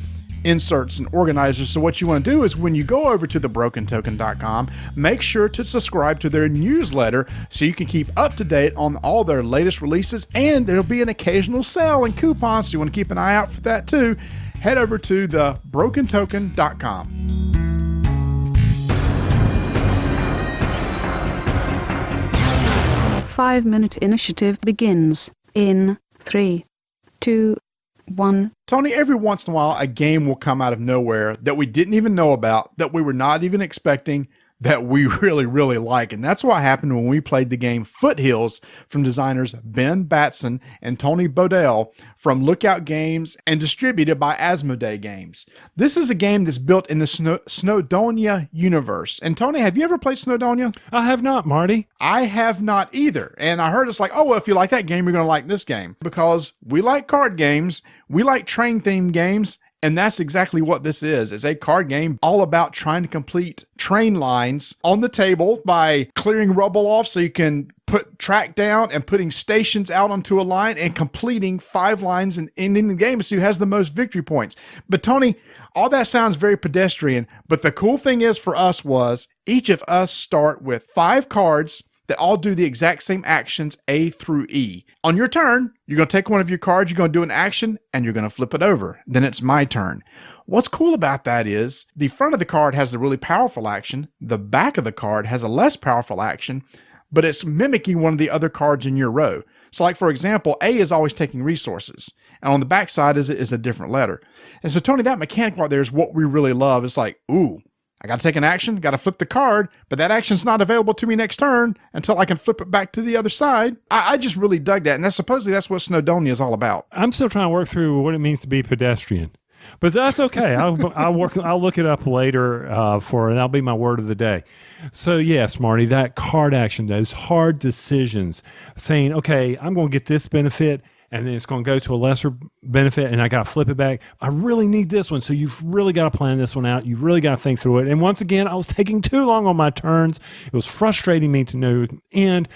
inserts and organizers. So what you want to do is when you go over to thebrokentoken.com, make sure to subscribe to their newsletter so you can keep up to date on all their latest releases, and there'll be an occasional sale and coupons, so you want to keep an eye out for that too. Head over to thebrokentoken.com. 5-minute initiative begins in 3, 2, 1. Tony, every once in a while, a game will come out of nowhere that we didn't even know about, that we were not even expecting, that we really, really like. And that's what happened when we played the game Foothills from designers Ben Batson and Tony Bodell from Lookout Games and distributed by Asmodee Games. This is a game that's built in the Snowdonia universe. And Tony, have you ever played Snowdonia? I have not, Marty. I have not either. And I heard it's like, oh, well, if you like that game, you're going to like this game. Because we like card games, we like train-themed games, and that's exactly what this is. It's a card game all about trying to complete train lines on the table by clearing rubble off so you can put track down and putting stations out onto a line and completing 5 lines and ending the game so who has the most victory points. But Tony, all that sounds very pedestrian, but the cool thing is for us was each of us start with 5 cards that all do the exact same actions A through E. On your turn, you're going to take one of your cards, you're going to do an action, and you're going to flip it over. Then it's my turn. What's cool about that is the front of the card has a really powerful action. The back of the card has a less powerful action, but it's mimicking one of the other cards in your row. So like, for example, A is always taking resources, and on the back side is a different letter. And so, Tony, that mechanic right there is what we really love. It's like, ooh, I got to take an action, got to flip the card, but that action's not available to me next turn until I can flip it back to the other side. I just really dug that, and that's supposedly that's what Snowdonia is all about. I'm still trying to work through what it means to be pedestrian, but that's okay. I'll look it up later and that'll be my word of the day. So yes, Marty, that card action, those hard decisions, saying, okay, I'm going to get this benefit, and then it's going to go to a lesser benefit, and I got to flip it back. I really need this one, so you've really got to plan this one out. You've really got to think through it. And once again, I was taking too long on my turns. It was frustrating me to no end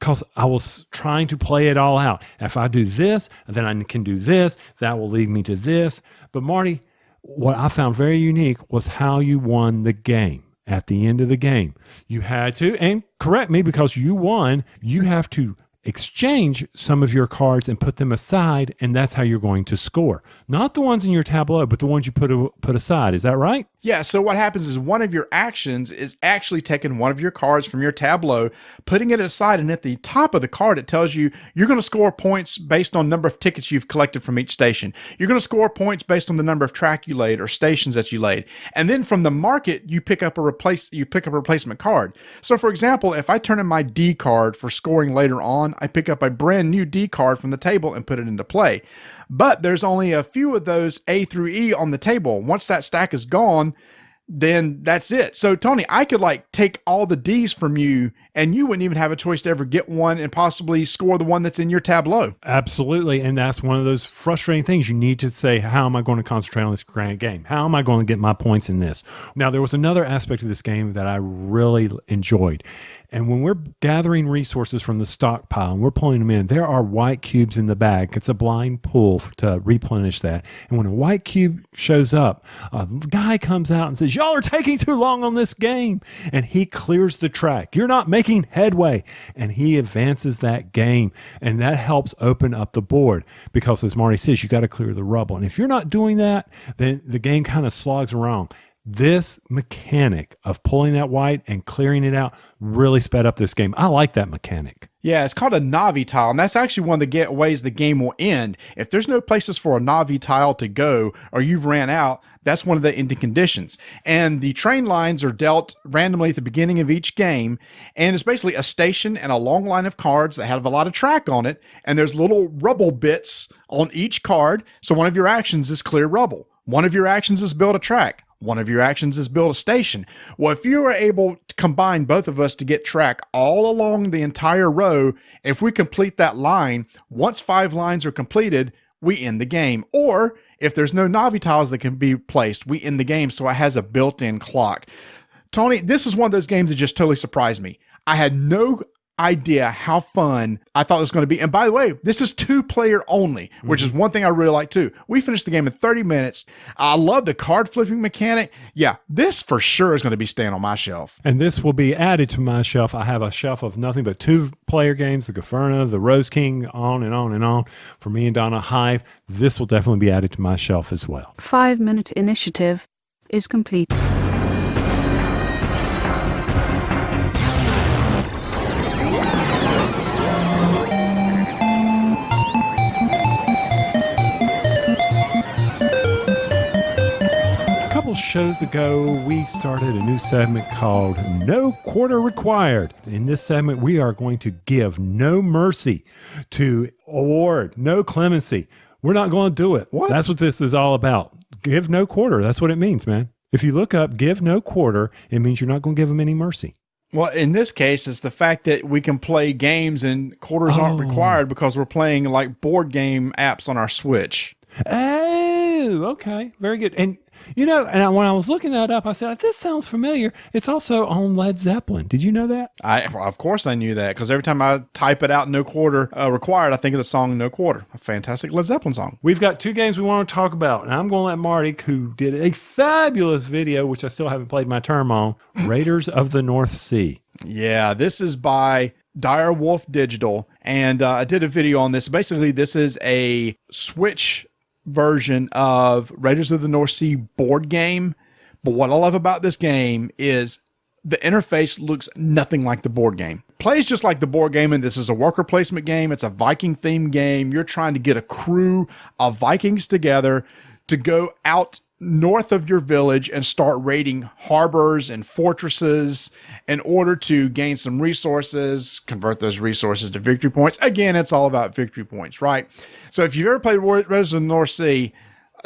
because I was trying to play it all out. If I do this, then I can do this. That will lead me to this. But Marty, what I found very unique was how you won the game. At the end of the game, you had to, and correct me because you won, you have to exchange some of your cards and put them aside, and that's how you're going to score. Not the ones in your tableau, but the ones you put aside. Is that right? Yeah, so what happens is one of your actions is actually taking one of your cards from your tableau, putting it aside, and at the top of the card, it tells you you're going to score points based on number of tickets you've collected from each station. You're going to score points based on the number of track you laid or stations that you laid. And then from the market, you pick up a replacement card. So for example, if I turn in my D card for scoring later on, I pick up a brand new D card from the table and put it into play. But there's only a few of those A through E on the table. Once that stack is gone, then that's it. So Tony, I could like take all the D's from you and you wouldn't even have a choice to ever get one and possibly score the one that's in your tableau. Absolutely. And that's one of those frustrating things. You need to say, how am I going to concentrate on this grand game? How am I going to get my points in this? Now, there was another aspect of this game that I really enjoyed. And when we're gathering resources from the stockpile and we're pulling them in, there are white cubes in the bag. It's a blind pull to replenish that. And when a white cube shows up, a guy comes out and says, y'all are taking too long on this game. And he clears the track. You're not making headway. And he advances that game. And that helps open up the board because, as Marty says, you got to clear the rubble. And if you're not doing that, then the game kind of slogs around. This mechanic of pulling that white and clearing it out really sped up this game. I like that mechanic. Yeah, it's called a Navi tile, and that's actually one of the ways the game will end. If there's no places for a Navi tile to go or you've ran out, that's one of the ending conditions. And the train lines are dealt randomly at the beginning of each game, and it's basically a station and a long line of cards that have a lot of track on it, and there's little rubble bits on each card. So one of your actions is clear rubble. One of your actions is build a track. One of your actions is build a station. Well, if you are able to combine both of us to get track all along the entire row, if we complete that line, once 5 lines are completed, we end the game. Or if there's no Navi tiles that can be placed, we end the game. So it has a built-in clock. Tony, this is one of those games that just totally surprised me. I had no idea how fun I thought it was going to be. And by the way, this is 2-player only, which is one thing I really like too. We finished the game in 30 minutes. I love the card flipping mechanic. Yeah, this for sure is going to be staying on my shelf. And this will be added to my shelf. I have a shelf of nothing but 2-player games, the Gaferna, the Rose King, on and on and on. For me and Donna, Hive. This will definitely be added to my shelf as well. 5-minute initiative is complete. Shows ago, we started a new segment called No Quarter Required. In this segment, we are going to give no mercy to award, no clemency. We're not going to do it. What? That's what this is all about. Give no quarter. That's what it means, man. If you look up give no quarter, it means you're not going to give them any mercy. Well, in this case, it's the fact that we can play games and quarters aren't required because we're playing like board game apps on our Switch. Oh, okay. Very good. And you know, and when I was looking that up, I said, this sounds familiar. It's also on Led Zeppelin. Did you know that? Of course I knew that, because every time I type it out, no quarter required, I think of the song No Quarter, a fantastic Led Zeppelin song. We've got 2 games we want to talk about, and I'm going to let Marty, who did a fabulous video, which I still haven't played my term on, Raiders of the North Sea. Yeah, this is by Dire Wolf Digital, and I did a video on this. Basically, this is a Switch version of Raiders of the North Sea board game. But what I love about this game is the interface looks nothing like the board game. Plays just like the board game, and this is a worker placement game. It's a Viking themed game. You're trying to get a crew of Vikings together to go out north of your village and start raiding harbors and fortresses in order to gain some resources, convert those resources to victory points. Again, it's all about victory points, right? So if you've ever played Raiders of the North Sea,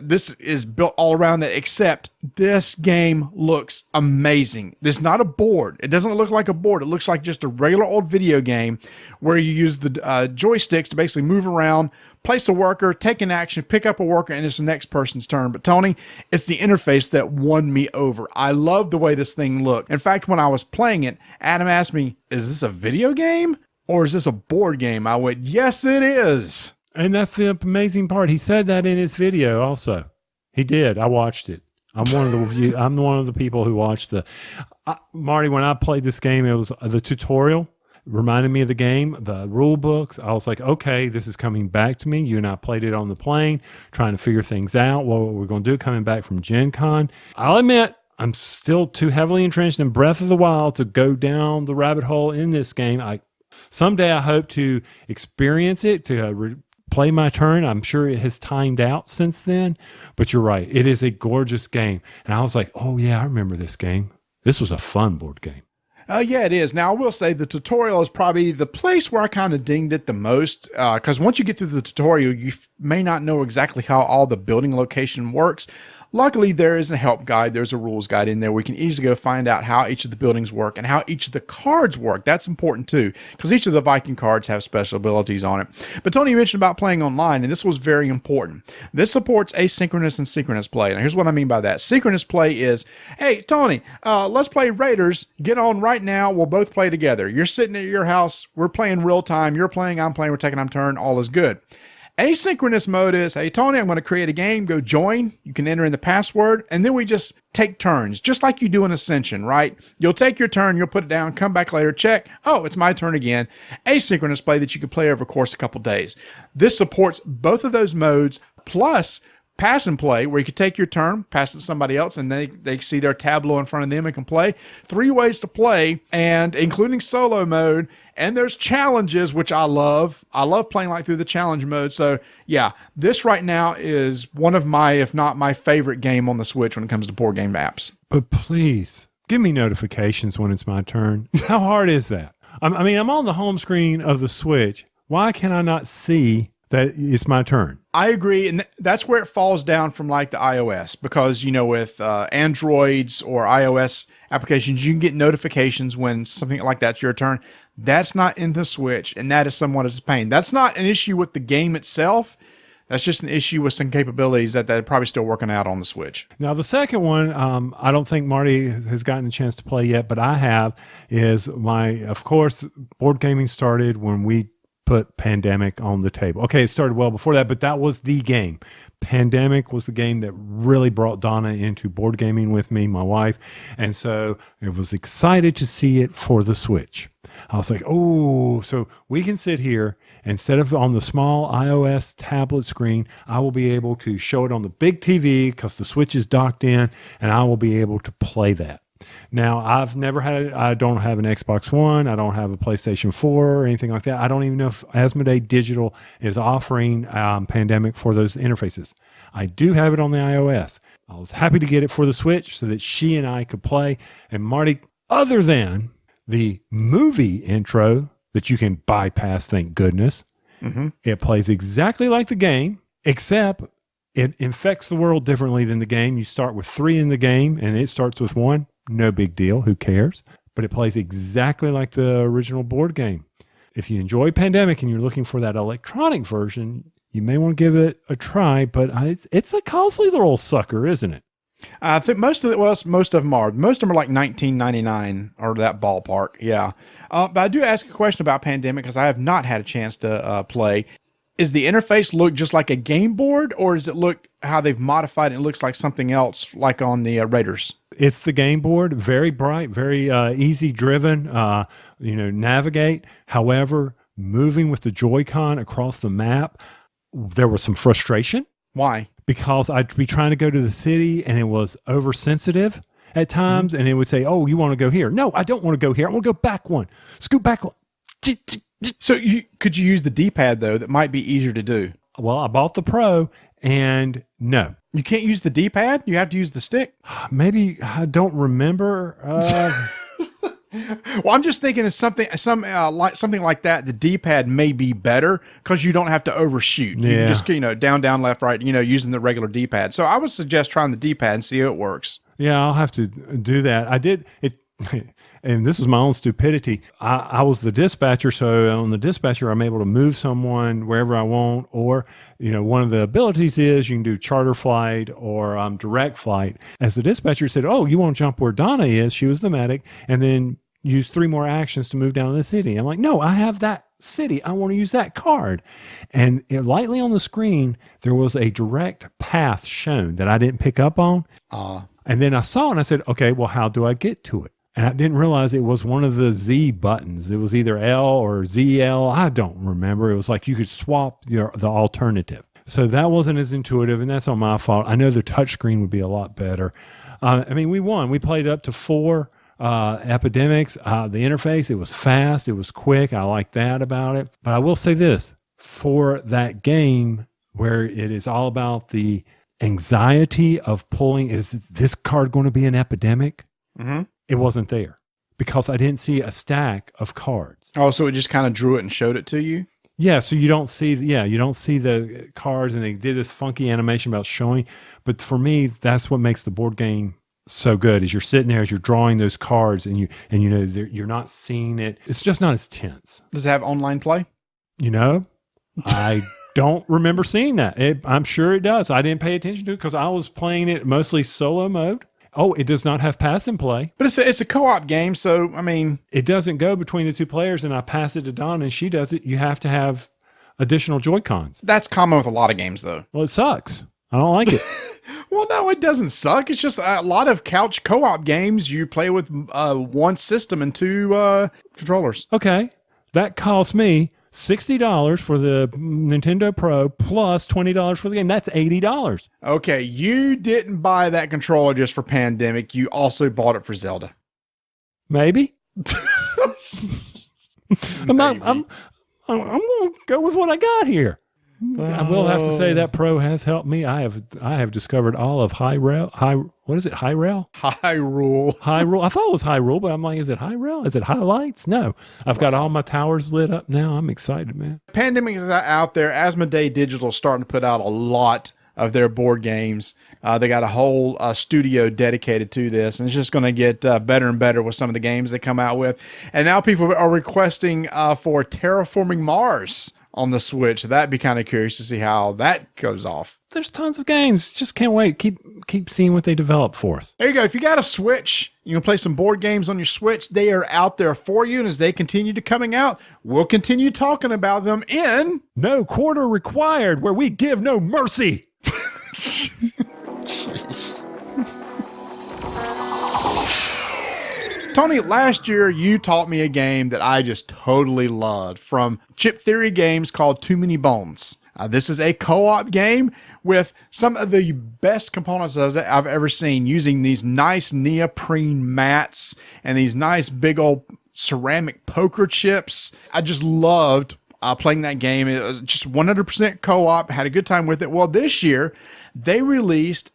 this is built all around that, except this game looks amazing. It's not a board. It doesn't look like a board. It looks like just a regular old video game where you use the joysticks to basically move around, place a worker, take an action, pick up a worker, and it's the next person's turn. But Tony, it's the interface that won me over. I love the way this thing looked. In fact, when I was playing it, Adam asked me, is this a video game or is this a board game? I went, yes, it is. And that's the amazing part. He said that in his video also. He did. I watched it. I'm one of the people who watched Marty, when I played this game, it was the tutorial reminded me of the game, the rule books. I was like, okay, this is coming back to me. You and I played it on the plane, trying to figure things out, what we're going to do, coming back from Gen Con. I'll admit, I'm still too heavily entrenched in Breath of the Wild to go down the rabbit hole in this game. Someday I hope to experience it, to play my turn. I'm sure it has timed out since then, but you're right. It is a gorgeous game. And I was like, oh yeah, I remember this game. This was a fun board game. Yeah, it is. Now, I will say the tutorial is probably the place where I kind of dinged it the most, because once you get through the tutorial, you may not know exactly how all the building location works. Luckily, there is a help guide. There's a rules guide in there. We can easily go find out how each of the buildings work and how each of the cards work. That's important too, because each of the Viking cards have special abilities on it. But Tony, you mentioned about playing online, and this was very important. This supports asynchronous and synchronous play. Now, here's what I mean by that. Synchronous play is, hey, Tony, let's play Raiders. Get on right now. We'll both play together. You're sitting at your house. We're playing real time. You're playing. I'm playing. We're taking our turn. All is good. Asynchronous mode is, hey, Tony, I'm going to create a game. Go join. You can enter in the password, and then we just take turns, just like you do in Ascension, right? You'll take your turn, you'll put it down, come back later, check. Oh, it's my turn again. Asynchronous play that you can play over the course of a couple days. This supports both of those modes, plus pass and play, where you can take your turn, pass it to somebody else, and they see their tableau in front of them and can play. 3 ways to play, and including solo mode. And there's challenges, which I love. I love playing like through the challenge mode. So yeah, this right now is one of my, if not my favorite game on the Switch when it comes to board game apps. But please give me notifications when it's my turn. How hard is that? I mean, I'm on the home screen of the Switch. Why can I not see that it's my turn? I agree, and that's where it falls down from like the iOS, because, you know, with Androids or iOS applications, you can get notifications when something like that's your turn. That's not in the Switch, and that is somewhat of a pain. That's not an issue with the game itself. That's just an issue with some capabilities that they're probably still working out on the Switch. Now, the second one, I don't think Marty has gotten a chance to play yet, but I have, is of course, board gaming started when we put Pandemic on the table. Okay, it started well before that, but that was the game. Pandemic was the game that really brought Donna into board gaming with me, my wife. And so I was excited to see it for the Switch. I was like, oh, so we can sit here. Instead of on the small iOS tablet screen, I will be able to show it on the big TV because the Switch is docked in, and I will be able to play that. Now, I don't have an Xbox One. I don't have a PlayStation 4 or anything like that. I don't even know if Asmodee Digital is offering Pandemic for those interfaces. I do have it on the iOS. I was happy to get it for the Switch so that she and I could play. And Marty, other than the movie intro that you can bypass, thank goodness, it plays exactly like the game, except it infects the world differently than the game. You start with 3 in the game, and it starts with 1. No big deal. Who cares? But it plays exactly like the original board game. If you enjoy Pandemic and you're looking for that electronic version, you may want to give it a try, but it's a costly little sucker, isn't it? I think most of them are. Most of them are like $19.99 or that ballpark. Yeah. But I do ask a question about Pandemic because I have not had a chance to play. Is the interface look just like a game board, or does it look how they've modified it? It looks like something else, like on the Raiders. It's the game board, very bright, very easy driven, navigate. However, moving with the Joy-Con across the map, there was some frustration. Why? Because I'd be trying to go to the city and it was oversensitive at times, and it would say, oh, you want to go here? No, I don't want to go here. I want to go back one. Scoot back one. So could you use the D-pad, though? That might be easier to do. Well, I bought the Pro, and no. You can't use the D-pad? You have to use the stick? Maybe I don't remember. Well, I'm just thinking of something like that. The D-pad may be better because you don't have to overshoot. You can just, down, left, right, using the regular D-pad. So I would suggest trying the D-pad and see how it works. Yeah, I'll have to do that. I did it. And this is my own stupidity. I was the dispatcher, so on the dispatcher, I'm able to move someone wherever I want. Or, one of the abilities is you can do charter flight or direct flight. As the dispatcher said, oh, you want to jump where Donna is? She was the medic. And then use 3 more actions to move down to the city. I'm like, no, I have that city. I want to use that card. And lightly on the screen, there was a direct path shown that I didn't pick up on. And then I saw it and I said, okay, well, how do I get to it? And I didn't realize it was one of the Z buttons. It was either L or ZL. I don't remember. It was like you could swap the alternative. So that wasn't as intuitive, and that's on my fault. I know the touchscreen would be a lot better. I mean, we won. We played up to 4 epidemics. The interface, it was fast. It was quick. I like that about it. But I will say this, for that game where it is all about the anxiety of pulling, is this card going to be an epidemic? Mm-hmm. It wasn't there because I didn't see a stack of cards. Oh, so it just kind of drew it and showed it to you? Yeah, so you don't see the cards, and they did this funky animation about showing. But for me, that's what makes the board game so good. Is you're sitting there as you're drawing those cards, and you know you're not seeing it. It's just not as tense. Does it have online play? You know, I don't remember seeing that. I'm sure it does. I didn't pay attention to it because I was playing it mostly solo mode. Oh, it does not have pass and play. But it's a co-op game, so, I mean... It doesn't go between the 2 players, and I pass it to Dawn, and she does it. You have to have additional Joy-Cons. That's common with a lot of games, though. Well, it sucks. I don't like it. Well, no, it doesn't suck. It's just a lot of couch co-op games. You play with one system and 2 controllers. Okay. That cost me $60 for the Nintendo Pro plus $20 for the game. That's $80. Okay, you didn't buy that controller just for Pandemic. You also bought it for Zelda. Maybe. I'm going to go with what I got here. I will have to say that Pro has helped me. I have discovered all of Hyrule. Hyrule. Hyrule. I thought it was Hyrule, but I'm like, is it Hyrule? Is it Highlights? No. I've got all my towers lit up now. I'm excited, man. Pandemic is out there. Asmodee Digital is starting to put out a lot of their board games. They got a whole studio dedicated to this, and it's just going to get better and better with some of the games they come out with. And now people are requesting for Terraforming Mars on the Switch. That'd be kind of curious to see how that goes off. There's tons of games. Just can't wait. Keep seeing what they develop for us. There you go. If you got a Switch, you can play some board games on your Switch. They are out there for you, and as they continue to coming out, we'll continue talking about them in No Quarter Required, where we give no mercy. Tony, last year you taught me a game that I just totally loved from Chip Theory Games called Too Many Bones. This is a co-op game with some of the best components that I've ever seen, using these nice neoprene mats and these nice big old ceramic poker chips. I just loved playing that game. It was just 100% co-op, had a good time with it. Well, this year they released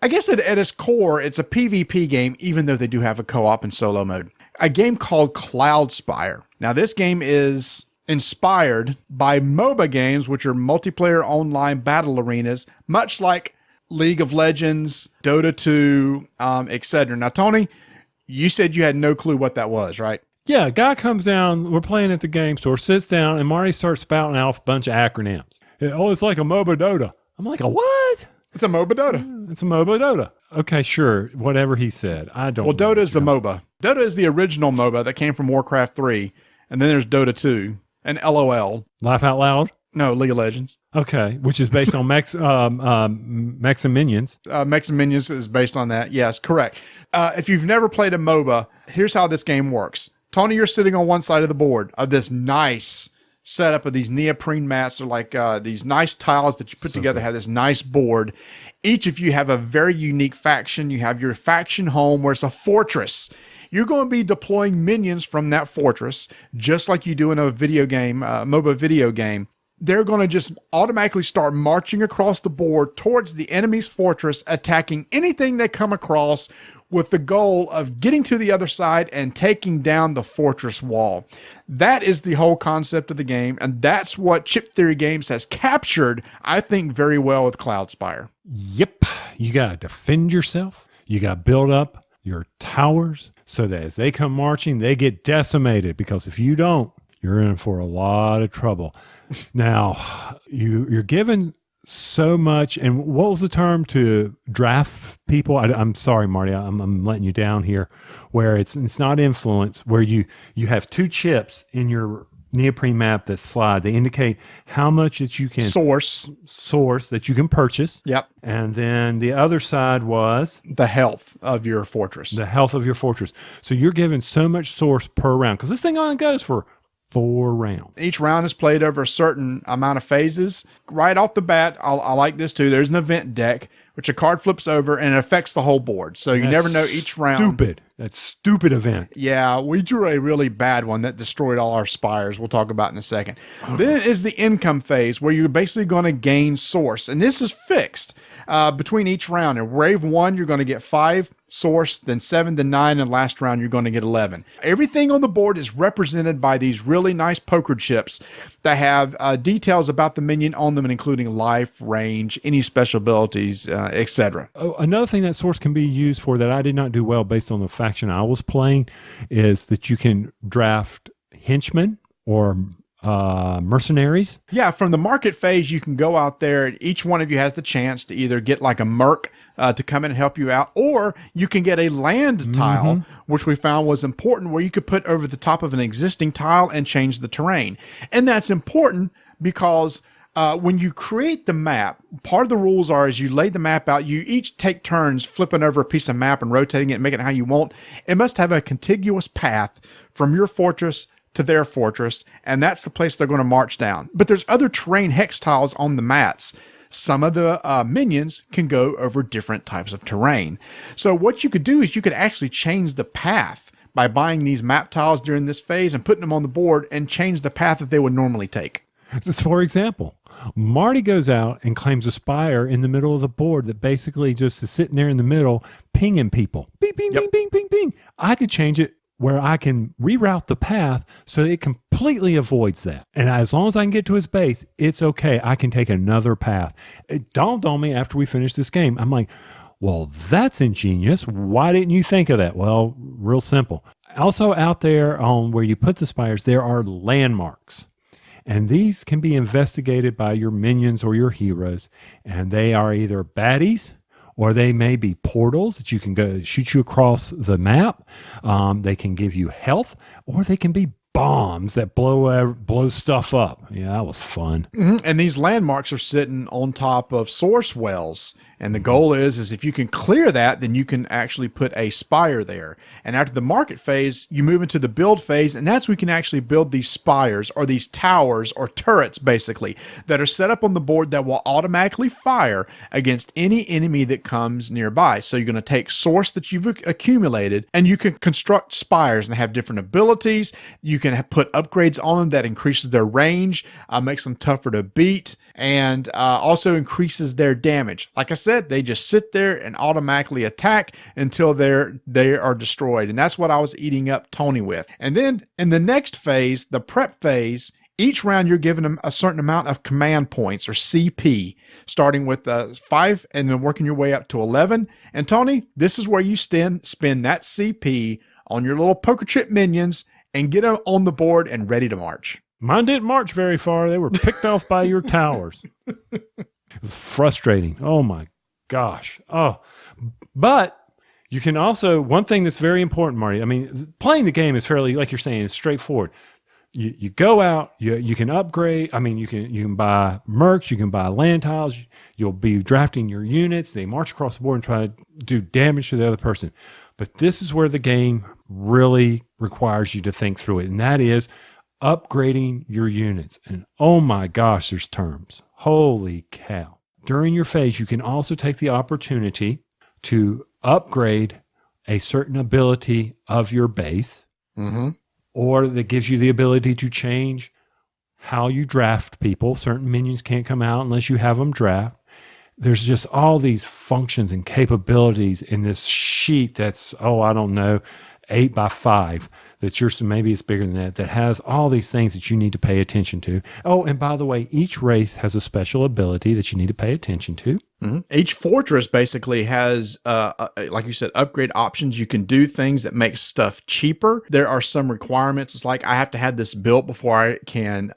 I guess at its core, it's a PvP game, even though they do have a co-op and solo mode. A game called Cloudspire. Now, this game is inspired by MOBA games, which are multiplayer online battle arenas, much like League of Legends, Dota 2, etc. Now, Tony, you said you had no clue what that was, right? Yeah, a guy comes down, we're playing at the game store, sits down, and Marty starts spouting out a bunch of acronyms. Oh, it's like a MOBA Dota. I'm like, a what? It's a MOBA Dota. It's a MOBA Dota. Okay, sure. Whatever he said. I don't know. Well, Dota is the MOBA. Dota is the original MOBA that came from Warcraft 3. And then there's Dota 2 and LOL. Laugh Out Loud? No, League of Legends. Okay, which is based on Mechs and Minions. Mechs and Minions is based on that. Yes, correct. If you've never played a MOBA, here's how this game works. Tony, you're sitting on one side of the board of this nice setup of these neoprene mats. They're like these nice tiles that you put together, have this nice board. Each of you have a very unique faction. You have your faction home where it's a fortress. You're going to be deploying minions from that fortress, just like you do in a video game, MOBA video game. They're going to just automatically start marching across the board towards the enemy's fortress, attacking anything they come across, with the goal of getting to the other side and taking down the fortress wall. That is the whole concept of the game, and that's what Chip Theory Games has captured, I think, very well with Cloudspire. Yep. You got to defend yourself. You got to build up your towers so that as they come marching, they get decimated, because if you don't, you're in for a lot of trouble. Now, you're given so much, and what was the term to draft people? I'm sorry, Marty, I'm letting you down here. Where it's not influence, where you have 2 chips in your neoprene map that slide. They indicate how much that you can source that you can purchase. Yep. And then the other side was the health of your fortress. The health of your fortress. So you're given so much source per round, because this thing only goes for 4 rounds. Each round is played over a certain amount of phases. Right off the bat, I like this too. There's an event deck which a card flips over and it affects the whole board. So you never know each round. Stupid. That's stupid event. Yeah, we drew a really bad one that destroyed all our spires. We'll talk about in a second. Then is the income phase, where you're basically going to gain source. And this is fixed between each round. In wave 1, you're going to get 5 source, then 7, then 9, and last round you're going to get 11. Everything on the board is represented by these really nice poker chips that have details about the minion on them, including life, range, any special abilities, etc. Oh, another thing that source can be used for that I did not do well based on the faction I was playing is that you can draft henchmen or mercenaries. Yeah, from the market phase, you can go out there. Each one of you has the chance to either get like a merc to come in and help you out, or you can get a land tile, which we found was important, where you could put over the top of an existing tile and change the terrain. And that's important because when you create the map, part of the rules are as you lay the map out, you each take turns flipping over a piece of map and rotating it and making it how you want. It must have a contiguous path from your fortress to their fortress, and that's the place they're going to march down. But there's other terrain hex tiles on the mats. Some of the minions can go over different types of terrain. So what you could do is you could actually change the path by buying these map tiles during this phase and putting them on the board and change the path that they would normally take. For example, Marty goes out and claims a spire in the middle of the board that basically just is sitting there in the middle, pinging people. Bing, bing, bing, bing, bing, bing. I could change it where I can reroute the path so it completely avoids that. And as long as I can get to his base, it's okay. I can take another path. It dawned on me after we finished this game. I'm like, well, that's ingenious. Why didn't you think of that? Well, real simple. Also out there on where you put the spires, there are landmarks. And these can be investigated by your minions or your heroes. And they are either baddies, or they may be portals that you can go shoot you across the map. They can give you health, or they can be bombs that blow stuff up. Yeah, that was fun. And these landmarks are sitting on top of source wells. And the goal is if you can clear that, then you can actually put a spire there. And after the market phase, you move into the build phase, and that's where we can actually build these spires or these towers or turrets, basically, that are set up on the board that will automatically fire against any enemy that comes nearby. So you're going to take source that you've accumulated, and you can construct spires and have different abilities. You can put upgrades on them that increases their range, makes them tougher to beat, and also increases their damage. Like I said, they just sit there and automatically attack until they are destroyed. And that's what I was eating up Tony with. And then in the next phase, the prep phase, each round you're giving them a certain amount of command points, or CP, starting with 5 and then working your way up to 11. And Tony, this is where you spend that CP on your little poker chip minions and get them on the board and ready to march. Mine didn't march very far. They were picked off by your towers. It was frustrating. Oh my gosh. Oh, but you can also, one thing that's very important, Marty, I mean, playing the game is fairly, like you're saying, it's straightforward. You go out, you can upgrade. I mean, you can buy mercs, you can buy land tiles. You'll be drafting your units. They march across the board and try to do damage to the other person. But this is where the game really requires you to think through it. And that is upgrading your units. And oh my gosh, there's terms. Holy cow. During your phase, you can also take the opportunity to upgrade a certain ability of your base, or that gives you the ability to change how you draft people. Certain minions can't come out unless you have them draft. There's just all these functions and capabilities in this sheet that's, I don't know, 8 by 5. That's yours, maybe it's bigger than that has all these things that you need to pay attention to. Oh, and by the way, each race has a special ability that you need to pay attention to. Each fortress basically has, like you said, upgrade options. You can do things that make stuff cheaper. There are some requirements. It's like I have to have this built before I can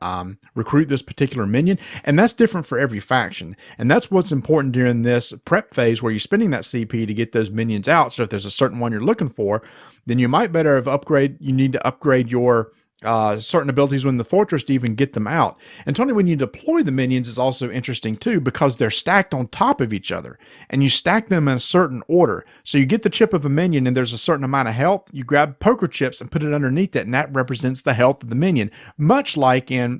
recruit this particular minion. And that's different for every faction. And that's what's important during this prep phase where you're spending that CP to get those minions out. So if there's a certain one you're looking for, then you might better have you need to upgrade your certain abilities within the fortress to even get them out. And Tony, when you deploy the minions is also interesting too, because they're stacked on top of each other and you stack them in a certain order. So you get the chip of a minion and there's a certain amount of health. You grab poker chips and put it underneath it, and that represents the health of the minion, much like in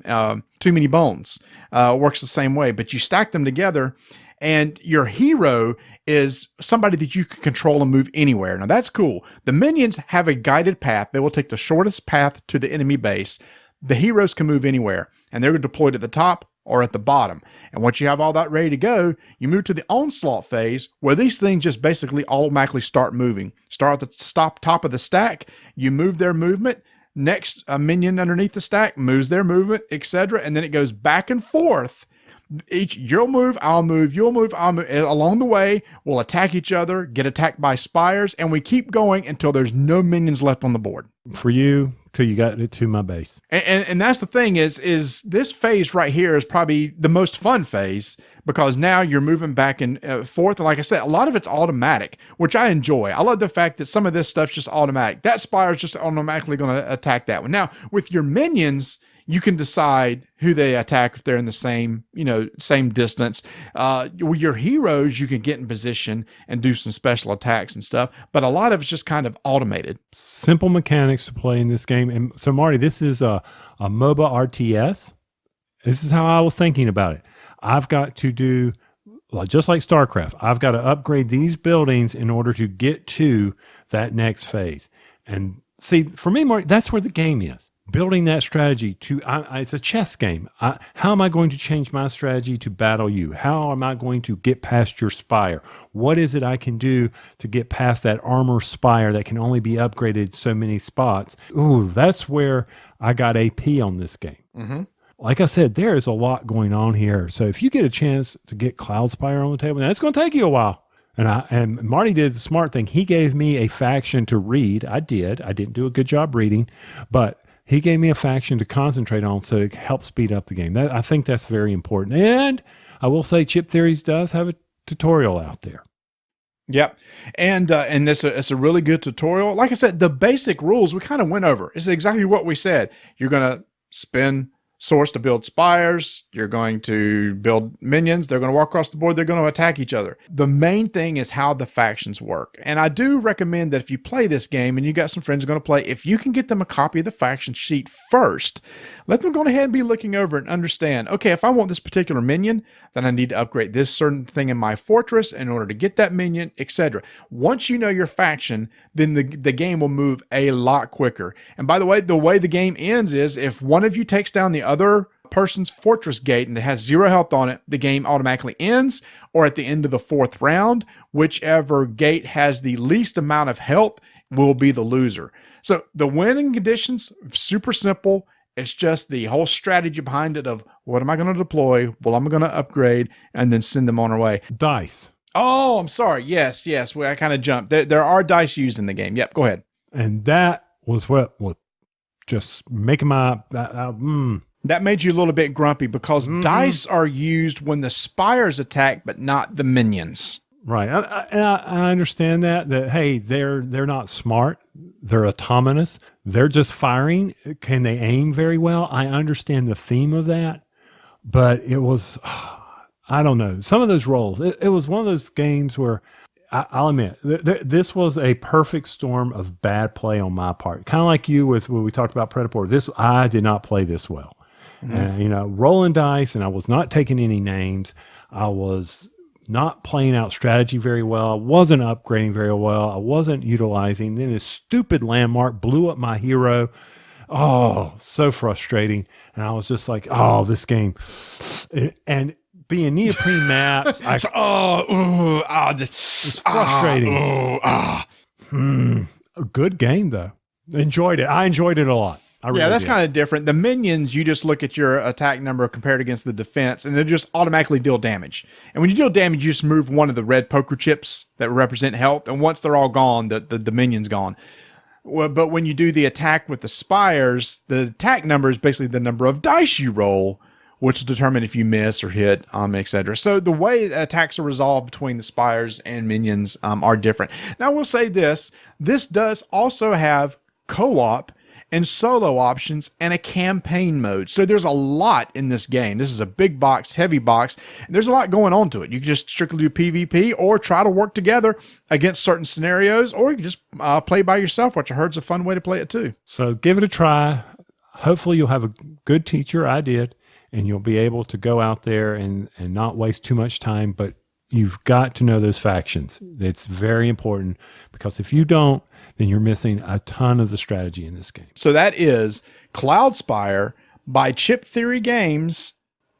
Too Many Bones. Works the same way, but you stack them together. And your hero is somebody that you can control and move anywhere. Now that's cool. The minions have a guided path. They will take the shortest path to the enemy base. The heroes can move anywhere, and they're deployed at the top or at the bottom. And once you have all that ready to go, you move to the onslaught phase, where these things just basically automatically start moving. Start at the top of the stack, you move their movement. Next, a minion underneath the stack moves their movement, etc. And then it goes back and forth. You'll move, I'll move, you'll move, I'll move. Along the way, we'll attack each other, get attacked by spires, and we keep going until there's no minions left on the board. For you, till you got it to my base. And that's the thing is this phase right here is probably the most fun phase, because now you're moving back and forth. And like I said, a lot of it's automatic, which I enjoy. I love the fact that some of this stuff's just automatic. That spire is just automatically going to attack that one. Now, with your minions, you can decide who they attack if they're in the same distance. With your heroes, you can get in position and do some special attacks and stuff, but a lot of it's just kind of automated. Simple mechanics to play in this game. And so, Marty, this is a MOBA RTS. This is how I was thinking about it. I've got to do, just like StarCraft, I've got to upgrade these buildings in order to get to that next phase. And see, for me, Marty, that's where the game is. Building that strategy it's a chess game. How am I going to change my strategy to battle you? How am I going to get past your spire? What is it I can do to get past that armor spire that can only be upgraded so many spots? Ooh, that's where I got AP on this game. Mm-hmm. Like I said, there is a lot going on here. So if you get a chance to get Cloudspire on the table, now it's going to take you a while. And Marty did the smart thing. He gave me a faction to read. I didn't do a good job reading, but he gave me a faction to concentrate on, so it helps speed up the game. I think that's very important. And I will say Chip Theories does have a tutorial out there. Yep. And it's a really good tutorial. Like I said, the basic rules we kind of went over. It's exactly what we said. You're going to spend source to build spires. You're going to build minions. They're going to walk across the board. They're going to attack each other. The main thing is how the factions work. And I do recommend that if you play this game and you got some friends who are going to play, if you can get them a copy of the faction sheet first, let them go ahead and be looking over it and understand, okay, if I want this particular minion, then I need to upgrade this certain thing in my fortress in order to get that minion, etc. Once you know your faction, then the game will move a lot quicker. And by the way the game ends is if one of you takes down the other person's fortress gate and it has 0 health on it, the game automatically ends, or at the end of the 4th round, whichever gate has the least amount of health will be the loser. So the winning conditions, super simple. It's just the whole strategy behind it of what am I going to deploy? Well, I'm going to upgrade and then send them on our way. Dice. Oh, I'm sorry. Yes. Well, I kind of jumped. There are dice used in the game. Yep. Go ahead. And that was what just making my... That made you a little bit grumpy because dice are used when the spires attack, but not the minions. Right. I understand that, hey, they're not smart. They're autonomous. They're just firing. Can they aim very well? I understand the theme of that, but it was, I don't know. Some of those roles, it was one of those games where I'll admit, this was a perfect storm of bad play on my part. Kind of like you with when we talked about Pret-a-Porter. I did not play this well. Rolling dice, and I was not taking any names. I was not playing out strategy very well. I wasn't upgrading very well. I wasn't utilizing. Then this stupid landmark blew up my hero. Oh, so frustrating. And I was just like, oh, this game. And being neoprene maps, it's frustrating. A good game, though. Enjoyed it. I enjoyed it a lot. That's kind of different. The minions, you just look at your attack number compared against the defense, and they just automatically deal damage. And when you deal damage, you just move one of the red poker chips that represent health, and once they're all gone, the minion's gone. Well, but when you do the attack with the spires, the attack number is basically the number of dice you roll, which will determine if you miss or hit, etc. So the way attacks are resolved between the spires and minions are different. Now, I will say this does also have co-op and solo options and a campaign mode. So there's a lot in this game. This is a big box, heavy box. And there's a lot going on to it. You can just strictly do PvP or try to work together against certain scenarios, or you can just play by yourself, which I heard is a fun way to play it too. So give it a try. Hopefully you'll have a good teacher. I did. And you'll be able to go out there and not waste too much time, but You've got to know those factions. It's very important because if you don't, then you're missing a ton of the strategy in this game. So that is Cloudspire by Chip Theory Games.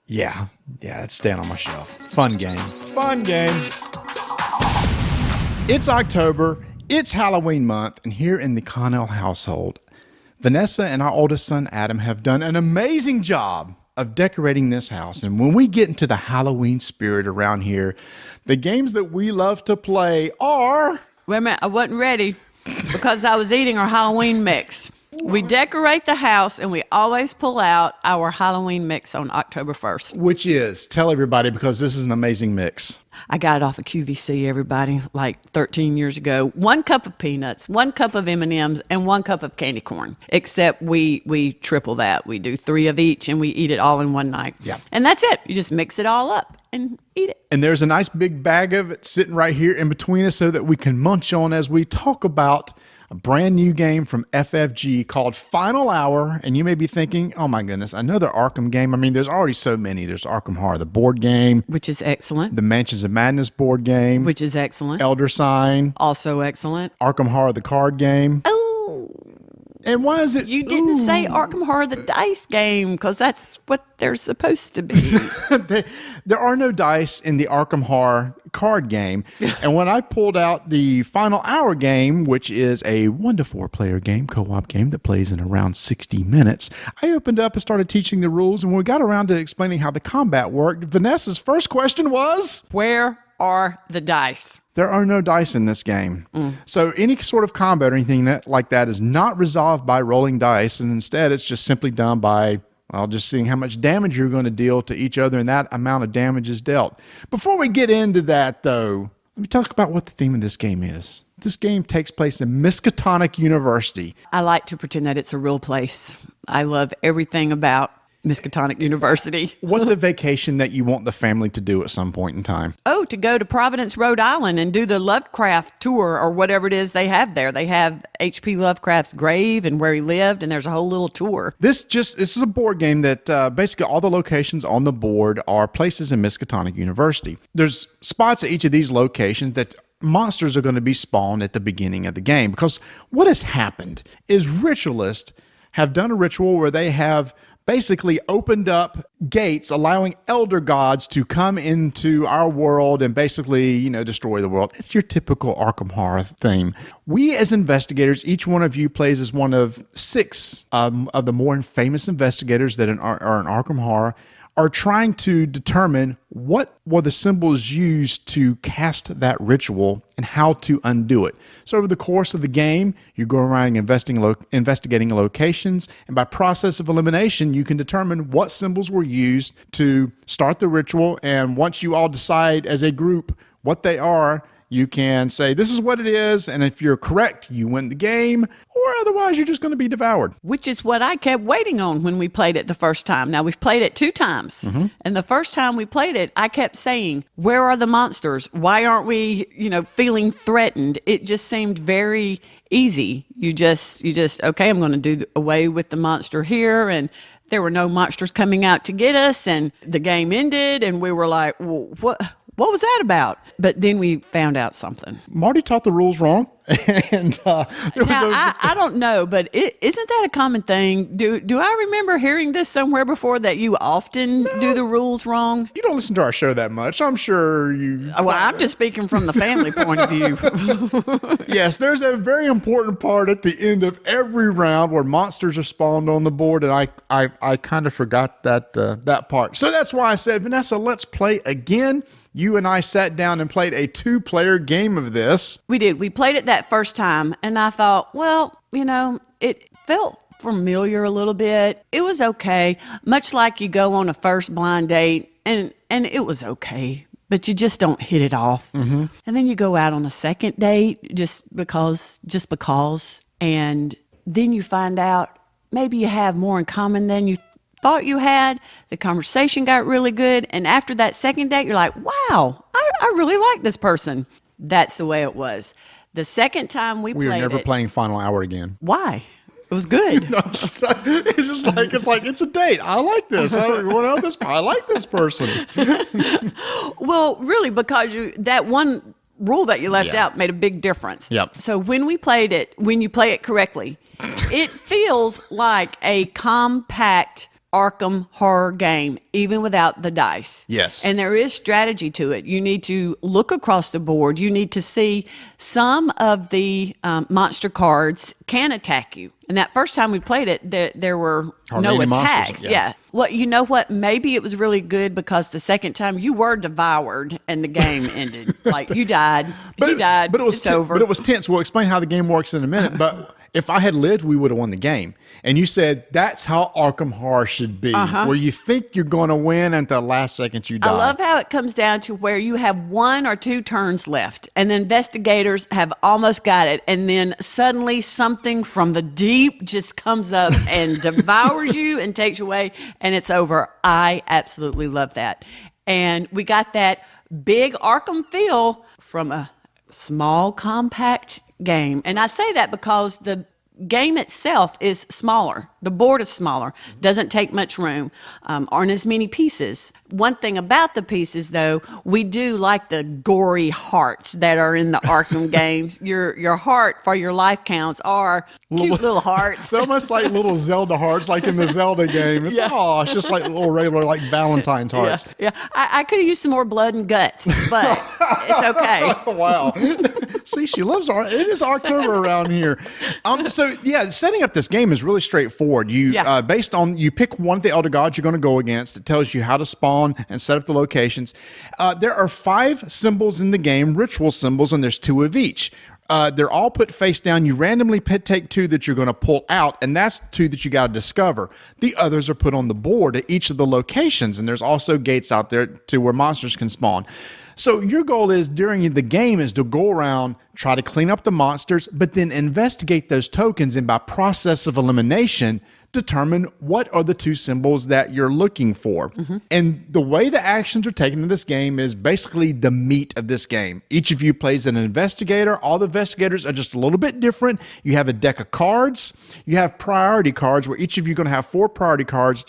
Yeah, it's staying on my shelf. Fun game. It's October, it's Halloween month, and here in the Connell household, Vanessa and our oldest son Adam have done an amazing job of decorating this house. And when we get into the Halloween spirit around here, the games that we love to play are... Wait a minute, I wasn't ready because I was eating our Halloween mix. We decorate the house and we always pull out our Halloween mix on October 1st. Which is, tell everybody, because this is an amazing mix. I got it off of QVC, everybody, like 13 years ago. 1 cup of peanuts, 1 cup of M&Ms, and 1 cup of candy corn. Except we triple that. We do 3 of each and we eat it all in one night. Yeah. And that's it. You just mix it all up and eat it. And there's a nice big bag of it sitting right here in between us so that we can munch on as we talk about a brand new game from FFG called Final Hour. And you may be thinking, oh my goodness, another Arkham game. I mean, there's already so many. There's Arkham Horror, the board game. Which is excellent. The Mansions of Madness board game. Which is excellent. Elder Sign. Also excellent. Arkham Horror, the card game. Oh. And why is it? You didn't say Arkham Horror, the dice game, because that's what they're supposed to be. There are no dice in the Arkham Horror card game. And when I pulled out the Final Hour game, which is a 1 to 4 player game, co-op game that plays in around 60 minutes, I opened up and started teaching the rules. And when we got around to explaining how the combat worked, Vanessa's first question was, where are the dice? There are no dice in this game. So any sort of combat or anything like that is not resolved by rolling dice. And instead, it's just simply done by, well, just seeing how much damage you're going to deal to each other, and that amount of damage is dealt. Before we get into that, though, let me talk about what the theme of this game is. This game takes place in Miskatonic University. I like to pretend that it's a real place. I love everything about Miskatonic University. What's a vacation that you want the family to do at some point in time? Oh, to go to Providence, Rhode Island and do the Lovecraft tour or whatever it is they have there. They have H.P. Lovecraft's grave and where he lived, and there's a whole little tour. This is a board game that basically all the locations on the board are places in Miskatonic University. There's spots at each of these locations that monsters are going to be spawned at the beginning of the game, because what has happened is ritualists have done a ritual where they have basically opened up gates, allowing elder gods to come into our world and basically, destroy the world. It's your typical Arkham Horror theme. We as investigators, each one of you plays as one of 6 of the more famous investigators that are in Arkham Horror, are trying to determine what were the symbols used to cast that ritual and how to undo it. So over the course of the game, you go around investigating locations, and by process of elimination, you can determine what symbols were used to start the ritual. And once you all decide as a group what they are, you can say, this is what it is, and if you're correct, you win the game, or otherwise you're just going to be devoured. Which is what I kept waiting on when we played it the first time. Now, we've played it 2 times, and the first time we played it, I kept saying, where are the monsters? Why aren't we, feeling threatened? It just seemed very easy. You just okay, I'm going to do away with the monster here, and there were no monsters coming out to get us, and the game ended, and we were like, well, what was that about? But then we found out something. Marty taught the rules wrong. And I don't know, but isn't that a common thing? Do I remember hearing this somewhere before, that you often do the rules wrong? You don't listen to our show that much. I'm sure you... Well, I'm just speaking from the family point of view. Yes, there's a very important part at the end of every round where monsters are spawned on the board, and I kind of forgot that part. So that's why I said, Vanessa, let's play again. You and I sat down and played a 2-player game of this. We did. We played it that first time, and I thought, well, it felt familiar a little bit. It was okay. Much like you go on a first blind date, and it was okay, but you just don't hit it off. And then you go out on a second date just because, and then you find out maybe you have more in common than you thought you had. The conversation got really good, and after that second date, you're like, wow, I really like this person. That's the way it was. The second time we played are never it, playing Final Hour again. Why? was good. It's a date. I like this. I like this person. Well, really, because that one rule that you left out made a big difference. Yep. So when you play it correctly, it feels like a compact Arkham horror game, even without the dice. Yes. And there is strategy to it. You need to look across the board. You need to see some of the monster cards can attack you. And that first time we played it, there were Hardly no any attacks. monsters, yeah. Well, you know what? Maybe it was really good because the second time you were devoured and the game ended. Like you died. But it was it's over. But it was tense. We'll explain how the game works in a minute. But if I had lived, we would have won the game. And you said that's how Arkham Horror should be, where you think you're going to win and at the last second you die. I love how it comes down to where you have 1 or 2 turns left, and the investigators have almost got it, and then suddenly something from the deep just comes up and devours you and takes you away, and it's over. I absolutely love that. And we got that big Arkham feel from a small, compact game. And I say that because the game itself is smaller. The board is smaller, doesn't take much room, aren't as many pieces. One thing about the pieces, though, we do like the gory hearts that are in the Arkham games. Your heart for your life counts are cute little hearts. It's almost like little Zelda hearts, like in the Zelda game. It's just like little regular, like Valentine's hearts. Yeah. I could have used some more blood and guts, but it's okay. Wow. See, she loves art. It is October around here. Setting up this game is really straightforward. You pick one of the elder gods you're going to go against. It tells you how to spawn and set up the locations. There are 5 symbols in the game, ritual symbols, and there's 2 of each. They're all put face down. You randomly take 2 that you're going to pull out, and that's 2 that you got to discover. The others are put on the board at each of the locations, and there's also gates out there to where monsters can spawn. So your goal is during the game is to go around, try to clean up the monsters, but then investigate those tokens, and by process of elimination, determine what are the 2 symbols that you're looking for. Mm-hmm. And the way the actions are taken in this game is basically the meat of this game. Each of you plays an investigator. All the investigators are just a little bit different. You have a deck of cards. You have priority cards where each of you are going to have 4 priority cards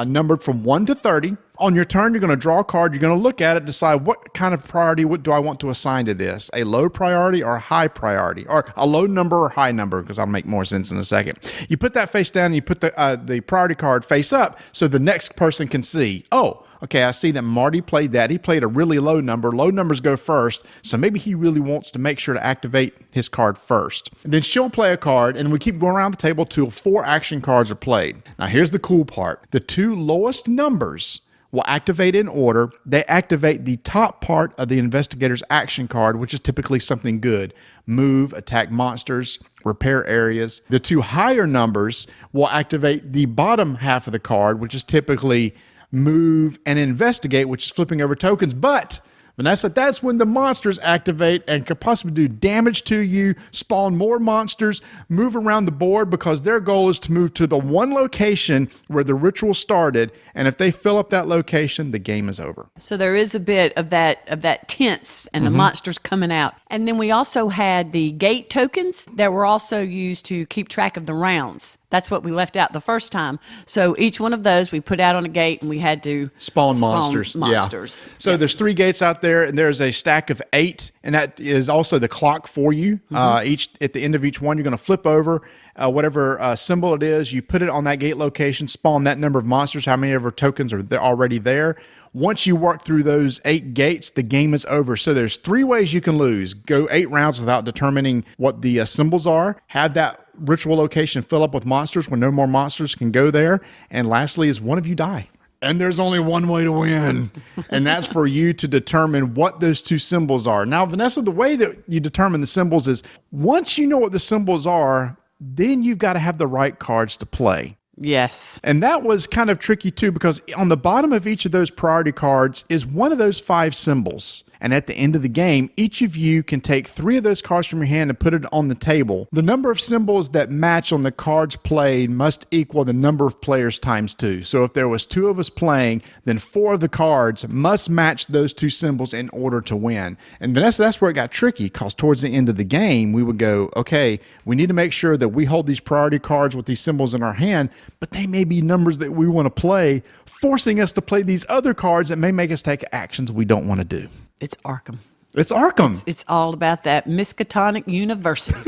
numbered from 1 to 30. On your turn, you're going to draw a card. You're going to look at it, decide what kind of priority do I want to assign to this, a low priority or a high priority, or a low number or high number, because that'll make more sense in a second. You put that face down and you put the priority card face up so the next person can see, oh, okay, I see that Marty played that. He played a really low number. Low numbers go first, so maybe he really wants to make sure to activate his card first. And then she'll play a card, and we keep going around the table till 4 action cards are played. Now, here's the cool part. The 2 lowest numbers will activate in order. They activate the top part of the investigator's action card, which is typically something good. Move, attack monsters, repair areas. The 2 higher numbers will activate the bottom half of the card, which is typically move and investigate, which is flipping over tokens. But Vanessa, that's when the monsters activate and could possibly do damage to you, spawn more monsters, move around the board, because their goal is to move to the one location where the ritual started. And if they fill up that location, the game is over. So there is a bit of that tense and the monsters coming out. And then we also had the gate tokens that were also used to keep track of the rounds. That's what we left out the first time. So each one of those we put out on a gate, and we had to spawn monsters. Yeah. So there's 3 gates out there, and there's a stack of 8, and that is also the clock for you. Each at the end of each one, you're going to flip over whatever symbol it is. You put it on that gate location, spawn that number of monsters, how many ever tokens are already there. Once you work through those 8 gates, the game is over. So there's 3 ways you can lose. Go 8 rounds without determining what the symbols are. Have that ritual location fill up with monsters when no more monsters can go there. And lastly is one of you die. And there's only one way to win. And that's for you to determine what those 2 symbols are. Now, Vanessa, the way that you determine the symbols is once you know what the symbols are, then you've got to have the right cards to play. Yes. And that was kind of tricky too, because on the bottom of each of those priority cards is one of those 5 symbols. And at the end of the game, each of you can take 3 of those cards from your hand and put it on the table. The number of symbols that match on the cards played must equal the number of players times 2. So if there was 2 of us playing, then 4 of the cards must match those 2 symbols in order to win. And Vanessa, that's where it got tricky, because towards the end of the game, we would go, okay, we need to make sure that we hold these priority cards with these symbols in our hand, but they may be numbers that we want to play, forcing us to play these other cards that may make us take actions we don't want to do. It's Arkham. It's Arkham. It's all about that Miskatonic University.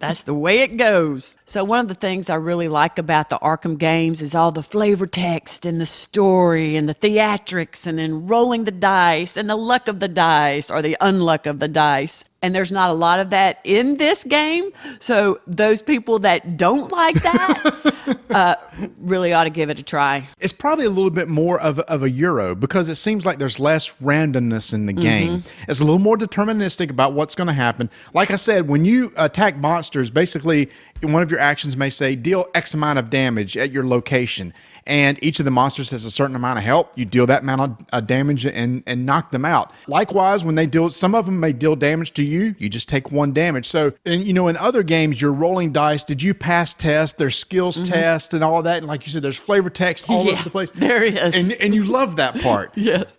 That's the way it goes. So one of the things I really like about the Arkham games is all the flavor text and the story and the theatrics and then rolling the dice and the luck of the dice or the unluck of the dice. And there's not a lot of that in this game. So those people that don't like that really ought to give it a try. It's probably a little bit more of a Euro because it seems like there's less randomness in the game. It's a little more deterministic about what's going to happen. Like I said, when you attack monsters, basically one of your actions may say deal X amount of damage at your location. And each of the monsters has a certain amount of health. You deal that amount of damage and knock them out. Likewise, when they deal, some of them may deal damage to you. You just take 1 damage. So, and in other games, you're rolling dice. Did you pass tests? There's skills tests and all of that. And like you said, there's flavor text all over the place. There is. And you love that part. Yes.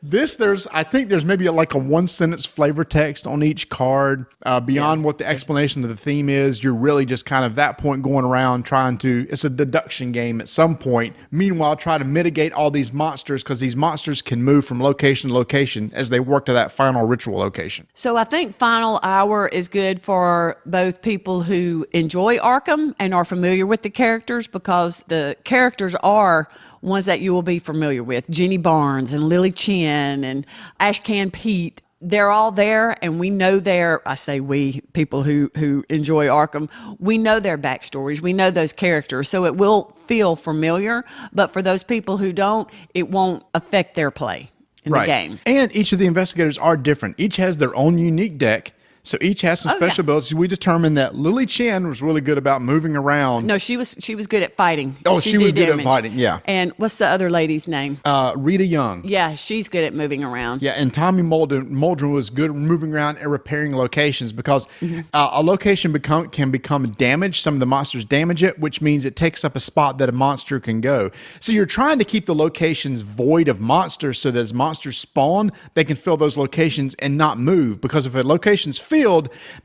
I think there's maybe like a 1-sentence flavor text on each card. Beyond what the explanation of the theme is, you're really just kind of that point going around trying to, it's a deduction game at some point. Meanwhile, try to mitigate all these monsters because these monsters can move from location to location as they work to that final ritual location. So I think Final Hour is good for both people who enjoy Arkham and are familiar with the characters, because the characters are ones that you will be familiar with. Jenny Barnes and Lily Chen and Ashcan Pete. They're all there, and we know I say we, people who enjoy Arkham, we know their backstories. We know those characters, so it will feel familiar. But for those people who don't, it won't affect their play in the game. And each of the investigators are different. Each has their own unique deck. So each has some special abilities. We determined that Lily Chen was really good about moving around. No, she was good at fighting. Oh, she was good at fighting, yeah. And what's the other lady's name? Rita Young. Yeah, she's good at moving around. Yeah, and Tommy Muldren was good at moving around and repairing locations because a location can become damaged. Some of the monsters damage it, which means it takes up a spot that a monster can go. So you're trying to keep the locations void of monsters so that as monsters spawn, they can fill those locations and not move. Because if a location's filled,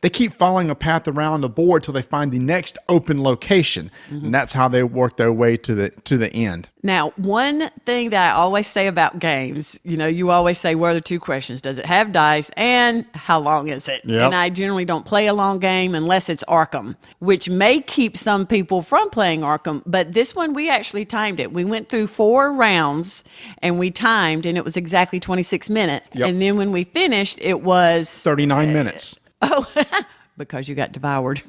they keep following a path around the board till they find the next open location. And that's how they work their way to the end. Now, one thing that I always say about games, you always say, what are the 2 questions? Does it have dice? And how long is it? Yep. And I generally don't play a long game unless it's Arkham, which may keep some people from playing Arkham. But this one, we actually timed it. We went through 4 rounds and we timed, and it was exactly 26 minutes. Yep. And then when we finished, it was 39 minutes. Oh, because you got devoured.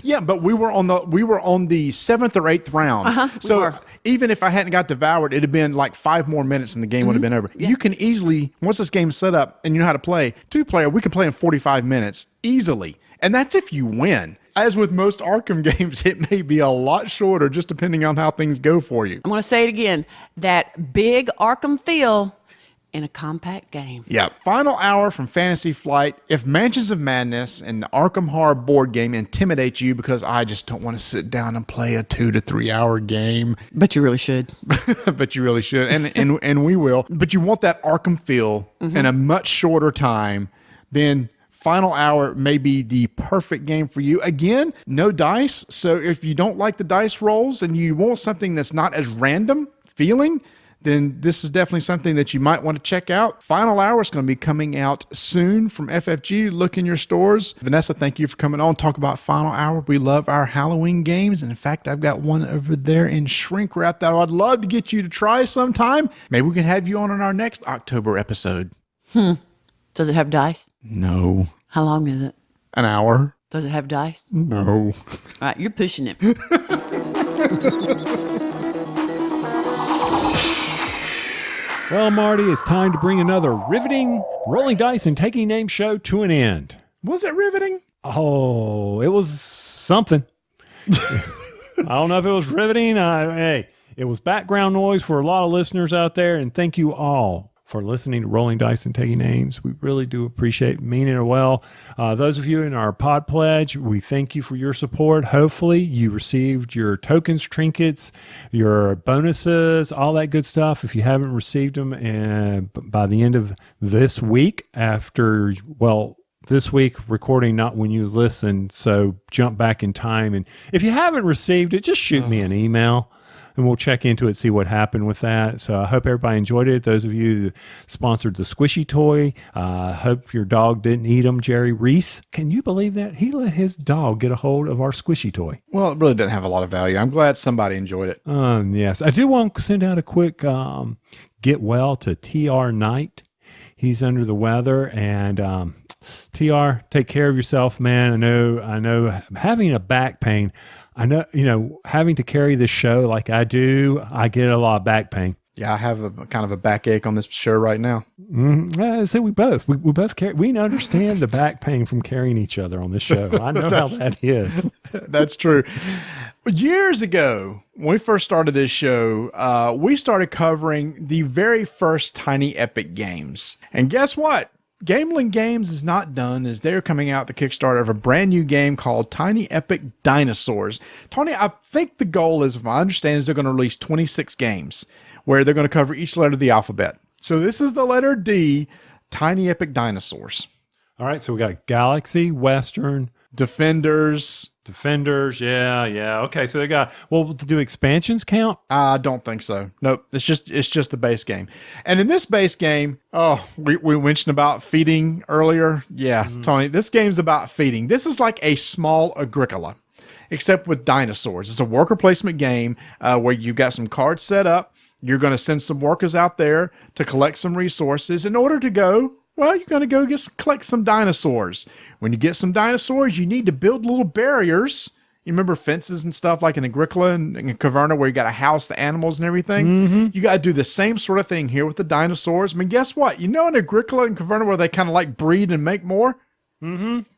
Yeah, but we were on the 7th or 8th round. So even if I hadn't got devoured, it'd have been like 5 more minutes and the game would have been over. Yeah. You can easily, once this game's set up and you know how to play, 2-player, we can play in 45 minutes easily. And that's if you win. As with most Arkham games, it may be a lot shorter just depending on how things go for you. I'm going to say it again. That big Arkham feel in a compact game. Yeah. Final Hour from Fantasy Flight. If Mansions of Madness and the Arkham Horror board game intimidate you because I just don't want to sit down and play a 2 to 3 hour game. But you really should. But you really should. And we will. But you want that Arkham feel in a much shorter time, then Final Hour may be the perfect game for you. Again, no dice. So if you don't like the dice rolls and you want something that's not as random feeling, then this is definitely something that you might want to check out. Final Hour is going to be coming out soon from FFG. Look in your stores. Vanessa, thank you for coming on. Talk about Final Hour. We love our Halloween games. And in fact, I've got one over there in shrink wrap that I'd love to get you to try sometime. Maybe we can have you on in our next October episode. Does it have dice? No. How long is it? An hour. Does it have dice? No. All right, you're pushing it. Well, Marty, it's time to bring another riveting, rolling dice and taking names show to an end. Was it riveting? Oh, it was something. I don't know if it was riveting. Hey, it was background noise for a lot of listeners out there, and thank you all for listening to Rolling Dice and Taking Names. We really do appreciate meaning it well. Those of you in our pod pledge, we thank you for your support. Hopefully you received your tokens, trinkets, your bonuses, all that good stuff. If you haven't received them, and by the end of this week, this week recording, not when you listen, so jump back in time. And if you haven't received it, just shoot me an email and we'll check into it, see what happened with that. So I hope everybody enjoyed it. Those of you that sponsored the squishy toy, hope your dog didn't eat them. Jerry Reese, can you believe that? He let his dog get a hold of our squishy toy. Well, it really didn't have a lot of value. I'm glad somebody enjoyed it. Yes. I do want to send out a quick get well to TR Knight. He's under the weather, and TR, take care of yourself, man. I know having a back pain, having to carry this show like I do, I get a lot of back pain. Yeah, I have a kind of a backache on this show right now. So we both carry. We understand the back pain from carrying each other on this show. I know how that is. That's true. Years ago, when we first started this show, we started covering the very first Tiny Epic games. And guess what? Gameling Games is not done, as they're coming out the Kickstarter of a brand new game called Tiny Epic Dinosaurs. Tony, I think the goal is, if I understand, is they're going to release 26 games where they're going to cover each letter of the alphabet. So this is the letter D, Tiny Epic Dinosaurs. All right, so we got Galaxy, Western, Defenders. Yeah. Okay, so they got, do expansions count? I don't think so. Nope. It's just the base game. And in this base game, we mentioned about feeding earlier. Yeah, Tony, this game's about feeding. This is like a small Agricola, except with dinosaurs. It's a worker placement game where you've got some cards set up. You're going to send some workers out there to collect some resources in order to go. Well, you're going to go collect some dinosaurs. When you get some dinosaurs, you need to build little barriers. You remember fences and stuff like in Agricola and in Caverna where you got to house the animals and everything? You got to do the same sort of thing here with the dinosaurs. I mean, guess what? You know in Agricola and Caverna where they kind of like breed and make more?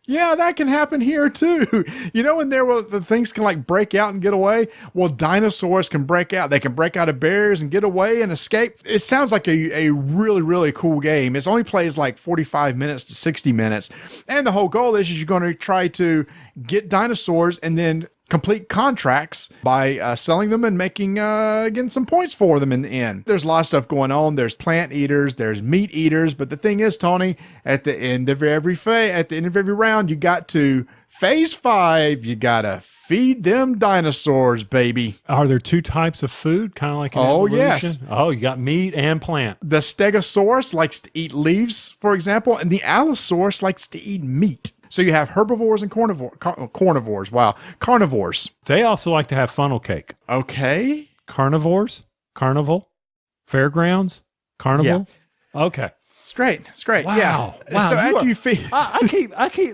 Yeah, that can happen here too. You know, in there where the things can like break out and get away? Well, dinosaurs can break out. They can break out of barriers and get away and escape. It sounds like a really, really cool game. It only plays like 45 minutes to 60 minutes. And the whole goal is you're going to try to get dinosaurs and then complete contracts by selling them and getting some points for them in the end. There's a lot of stuff going on. There's plant eaters, there's meat eaters, but the thing is, Tony, at the end of every round, you got to phase 5. You gotta feed them dinosaurs, baby. Are there 2 types of food, kind of like an evolution? Yes. Oh, you got meat and plant. The Stegosaurus likes to eat leaves, for example, and the Allosaurus likes to eat meat. So you have herbivores and carnivores. Wow. Carnivores. They also like to have funnel cake. Okay. Carnivores, carnival, fairgrounds, carnival. Yeah. Okay. It's great. Wow. Yeah. So after you feed,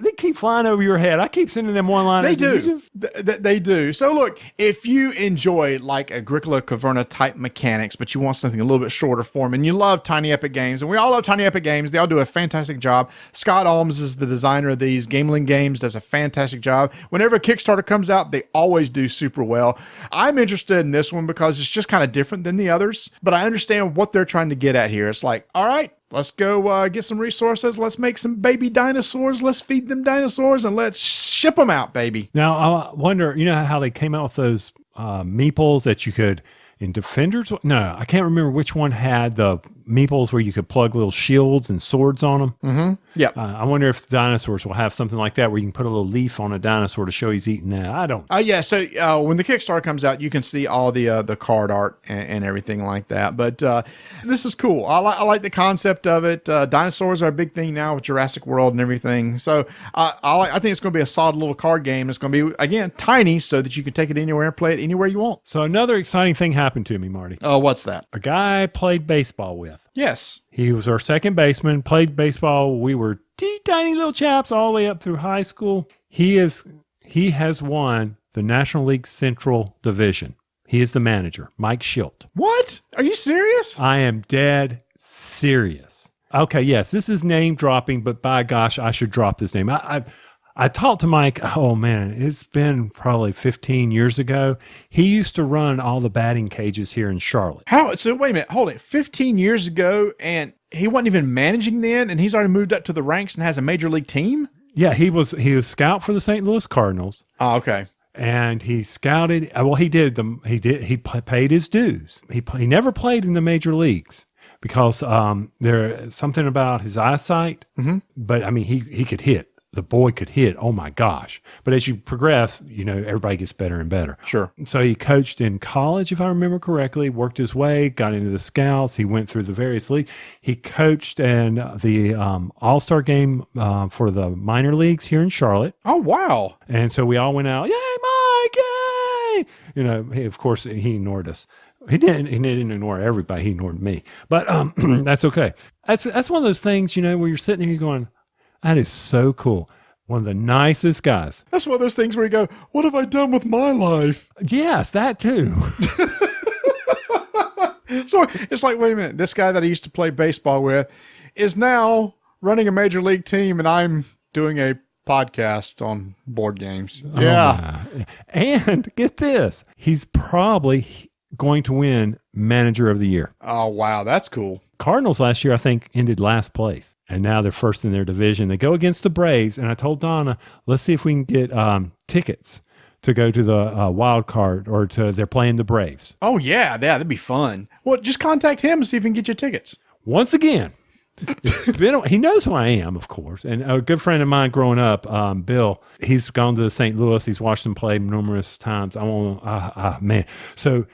they keep flying over your head. I keep sending them one-liners. They do. They do. So look, if you enjoy like Agricola Caverna type mechanics, but you want something a little bit shorter form, and you love Tiny Epic Games, and we all love Tiny Epic Games, they all do a fantastic job. Scott Alms is the designer of these. Gameling Games does a fantastic job. Whenever a Kickstarter comes out, they always do super well. I'm interested in this one because it's just kind of different than the others, but I understand what they're trying to get at here. It's like, all right, let's go get some resources. Let's make some baby dinosaurs. Let's feed them dinosaurs and let's ship them out, baby. Now, I wonder, you know how they came out with those meeples that you could, in Defenders? No, I can't remember which one had the meeples where you could plug little shields and swords on them. Mm-hmm. Yeah. I wonder if the dinosaurs will have something like that where you can put a little leaf on a dinosaur to show he's eating that. I don't. Yeah. So when the Kickstarter comes out, you can see all the card art and everything like that. But this is cool. I like the concept of it. Dinosaurs are a big thing now with Jurassic World and everything. So I think it's going to be a solid little card game. It's going to be, again, tiny so that you can take it anywhere and play it anywhere you want. So another exciting thing happened to me, Marty. Oh, what's that? A guy I played baseball with. Yes. He was our second baseman, played baseball. We were tiny little chaps all the way up through high school. He has won the National League Central Division. He is the manager, Mike Schilt. What? Are you serious? I am dead serious. Okay, yes, this is name dropping, but by gosh, I should drop this name. I I talked to Mike. Oh man, it's been probably 15 years ago. He used to run all the batting cages here in Charlotte. How? So wait a minute, hold it. 15 years ago, and he wasn't even managing then, and he's already moved up to the ranks and has a major league team. Yeah, he was scout for the St. Louis Cardinals. Oh, okay. And he scouted. Well, he paid his dues. He never played in the major leagues because there's something about his eyesight. Mm-hmm. But I mean, he could hit. The boy could hit. Oh my gosh. But as you progress, everybody gets better and better. Sure. So he coached in college, if I remember correctly, worked his way, got into the scouts. He went through the various leagues. He coached in the All-Star game for the minor leagues here in Charlotte. Oh, wow. And so we all went out, yay, Mike, yay! Of course, he ignored us. He didn't ignore everybody. He ignored me. But that's okay. That's one of those things, where you're sitting there, you're going, that is so cool. One of the nicest guys. That's one of those things where you go, what have I done with my life? Yes, that too. So it's like, wait a minute, this guy that I used to play baseball with is now running a major league team, and I'm doing a podcast on board games. Yeah. And get this, he's probably going to win Manager of the Year. Oh, wow, that's cool. Cardinals last year, I think, ended last place. And now they're first in their division. They go against the Braves. And I told Donna, let's see if we can get tickets to go to the wild card or they're playing the Braves. Oh, yeah, that'd be fun. Well, just contact him and see if he can get you tickets. Once again, he knows who I am, of course. And a good friend of mine growing up, Bill, he's gone to St. Louis. He's watched them play numerous times. Man. So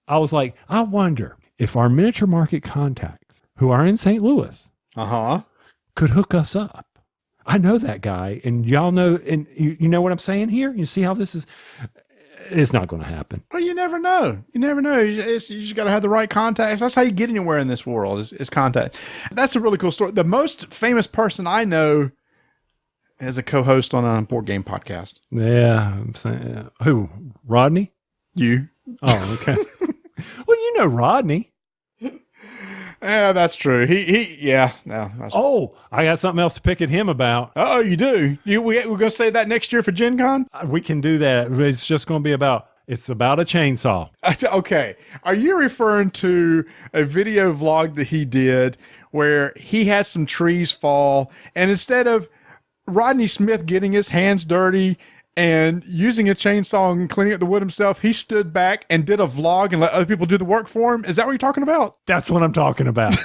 I was like, I wonder if our miniature market contacts who are in St. Louis could hook us up. I know that guy, and y'all know, and you know what I'm saying here? You see how this is? It's not going to happen. Well, you never know. You never know. You just got to have the right contacts. That's how you get anywhere in this world is contact. That's a really cool story. The most famous person I know is a co-host on a board game podcast. Yeah. I'm saying, who? Rodney? You. Oh, okay. Well, you know Rodney. Yeah, that's true. Oh, I got something else to pick at him about. Oh, you do? We're going to say that next year for Gen Con? We can do that. It's just going to be about a chainsaw. Okay. Are you referring to a video vlog that he did where he had some trees fall, and instead of Rodney Smith getting his hands dirty and using a chainsaw and cleaning up the wood himself, he stood back and did a vlog and let other people do the work for him? Is that what you're talking about? That's what I'm talking about.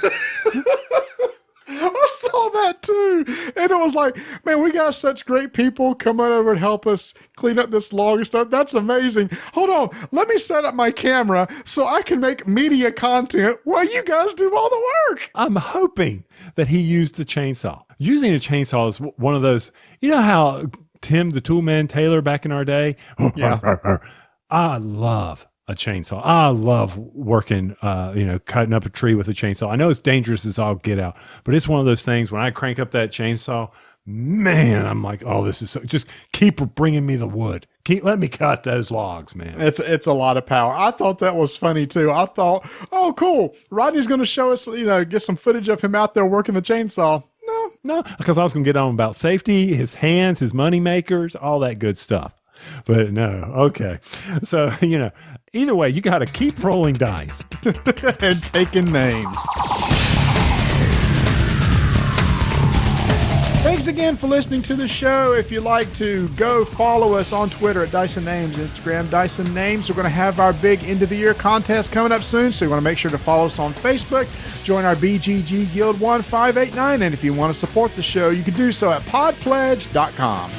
I saw that too. And it was like, man, we got such great people coming over and help us clean up this log and stuff. That's amazing. Hold on. Let me set up my camera so I can make media content while you guys do all the work. I'm hoping that he used the chainsaw. Using a chainsaw is one of those, you know how Tim the Toolman Taylor back in our day? Yeah. I love a chainsaw. I love working, cutting up a tree with a chainsaw. I know it's dangerous as all get out, but it's one of those things when I crank up that chainsaw, man, I'm like, oh, this is just keep bringing me the wood. Let me cut those logs, man. It's a lot of power. I thought that was funny too. I thought, oh, cool. Rodney's going to show us, get some footage of him out there working the chainsaw. No, because I was going to get on about safety, his hands, his money makers, all that good stuff. But no, okay. So, either way, you got to keep rolling dice. And taking names. Thanks again for listening to the show. If you'd like to go follow us on Twitter at Dyson Names, Instagram Dyson Names. We're going to have our big end of the year contest coming up soon, so you want to make sure to follow us on Facebook. Join our BGG Guild 1589, and if you want to support the show, you can do so at podpledge.com.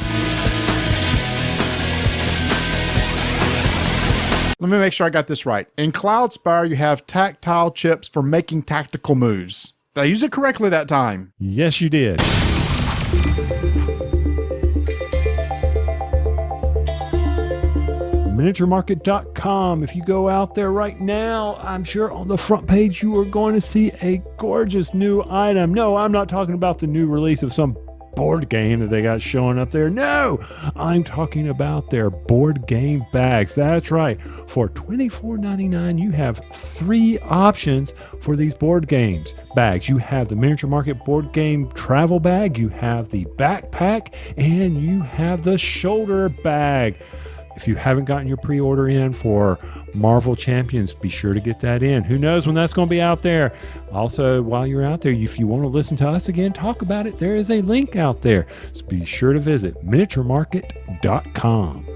Let me make sure I got this right. In Cloudspire, you have tactile chips for making tactical moves. Did I use it correctly that time? Yes, you did. MiniatureMarket.com. If you go out there right now, I'm sure on the front page you are going to see a gorgeous new item. No, I'm not talking about the new release of some board game that they got showing up there. No, I'm talking about their board game bags. That's right. For $24.99, you have 3 options for these board games bags. You have the Miniature Market board game travel bag, you have the backpack, and you have the shoulder bag. If you haven't gotten your pre-order in for Marvel Champions, be sure to get that in. Who knows when that's going to be out there? Also, while you're out there, if you want to listen to us again talk about it, there is a link out there. So be sure to visit miniaturemarket.com.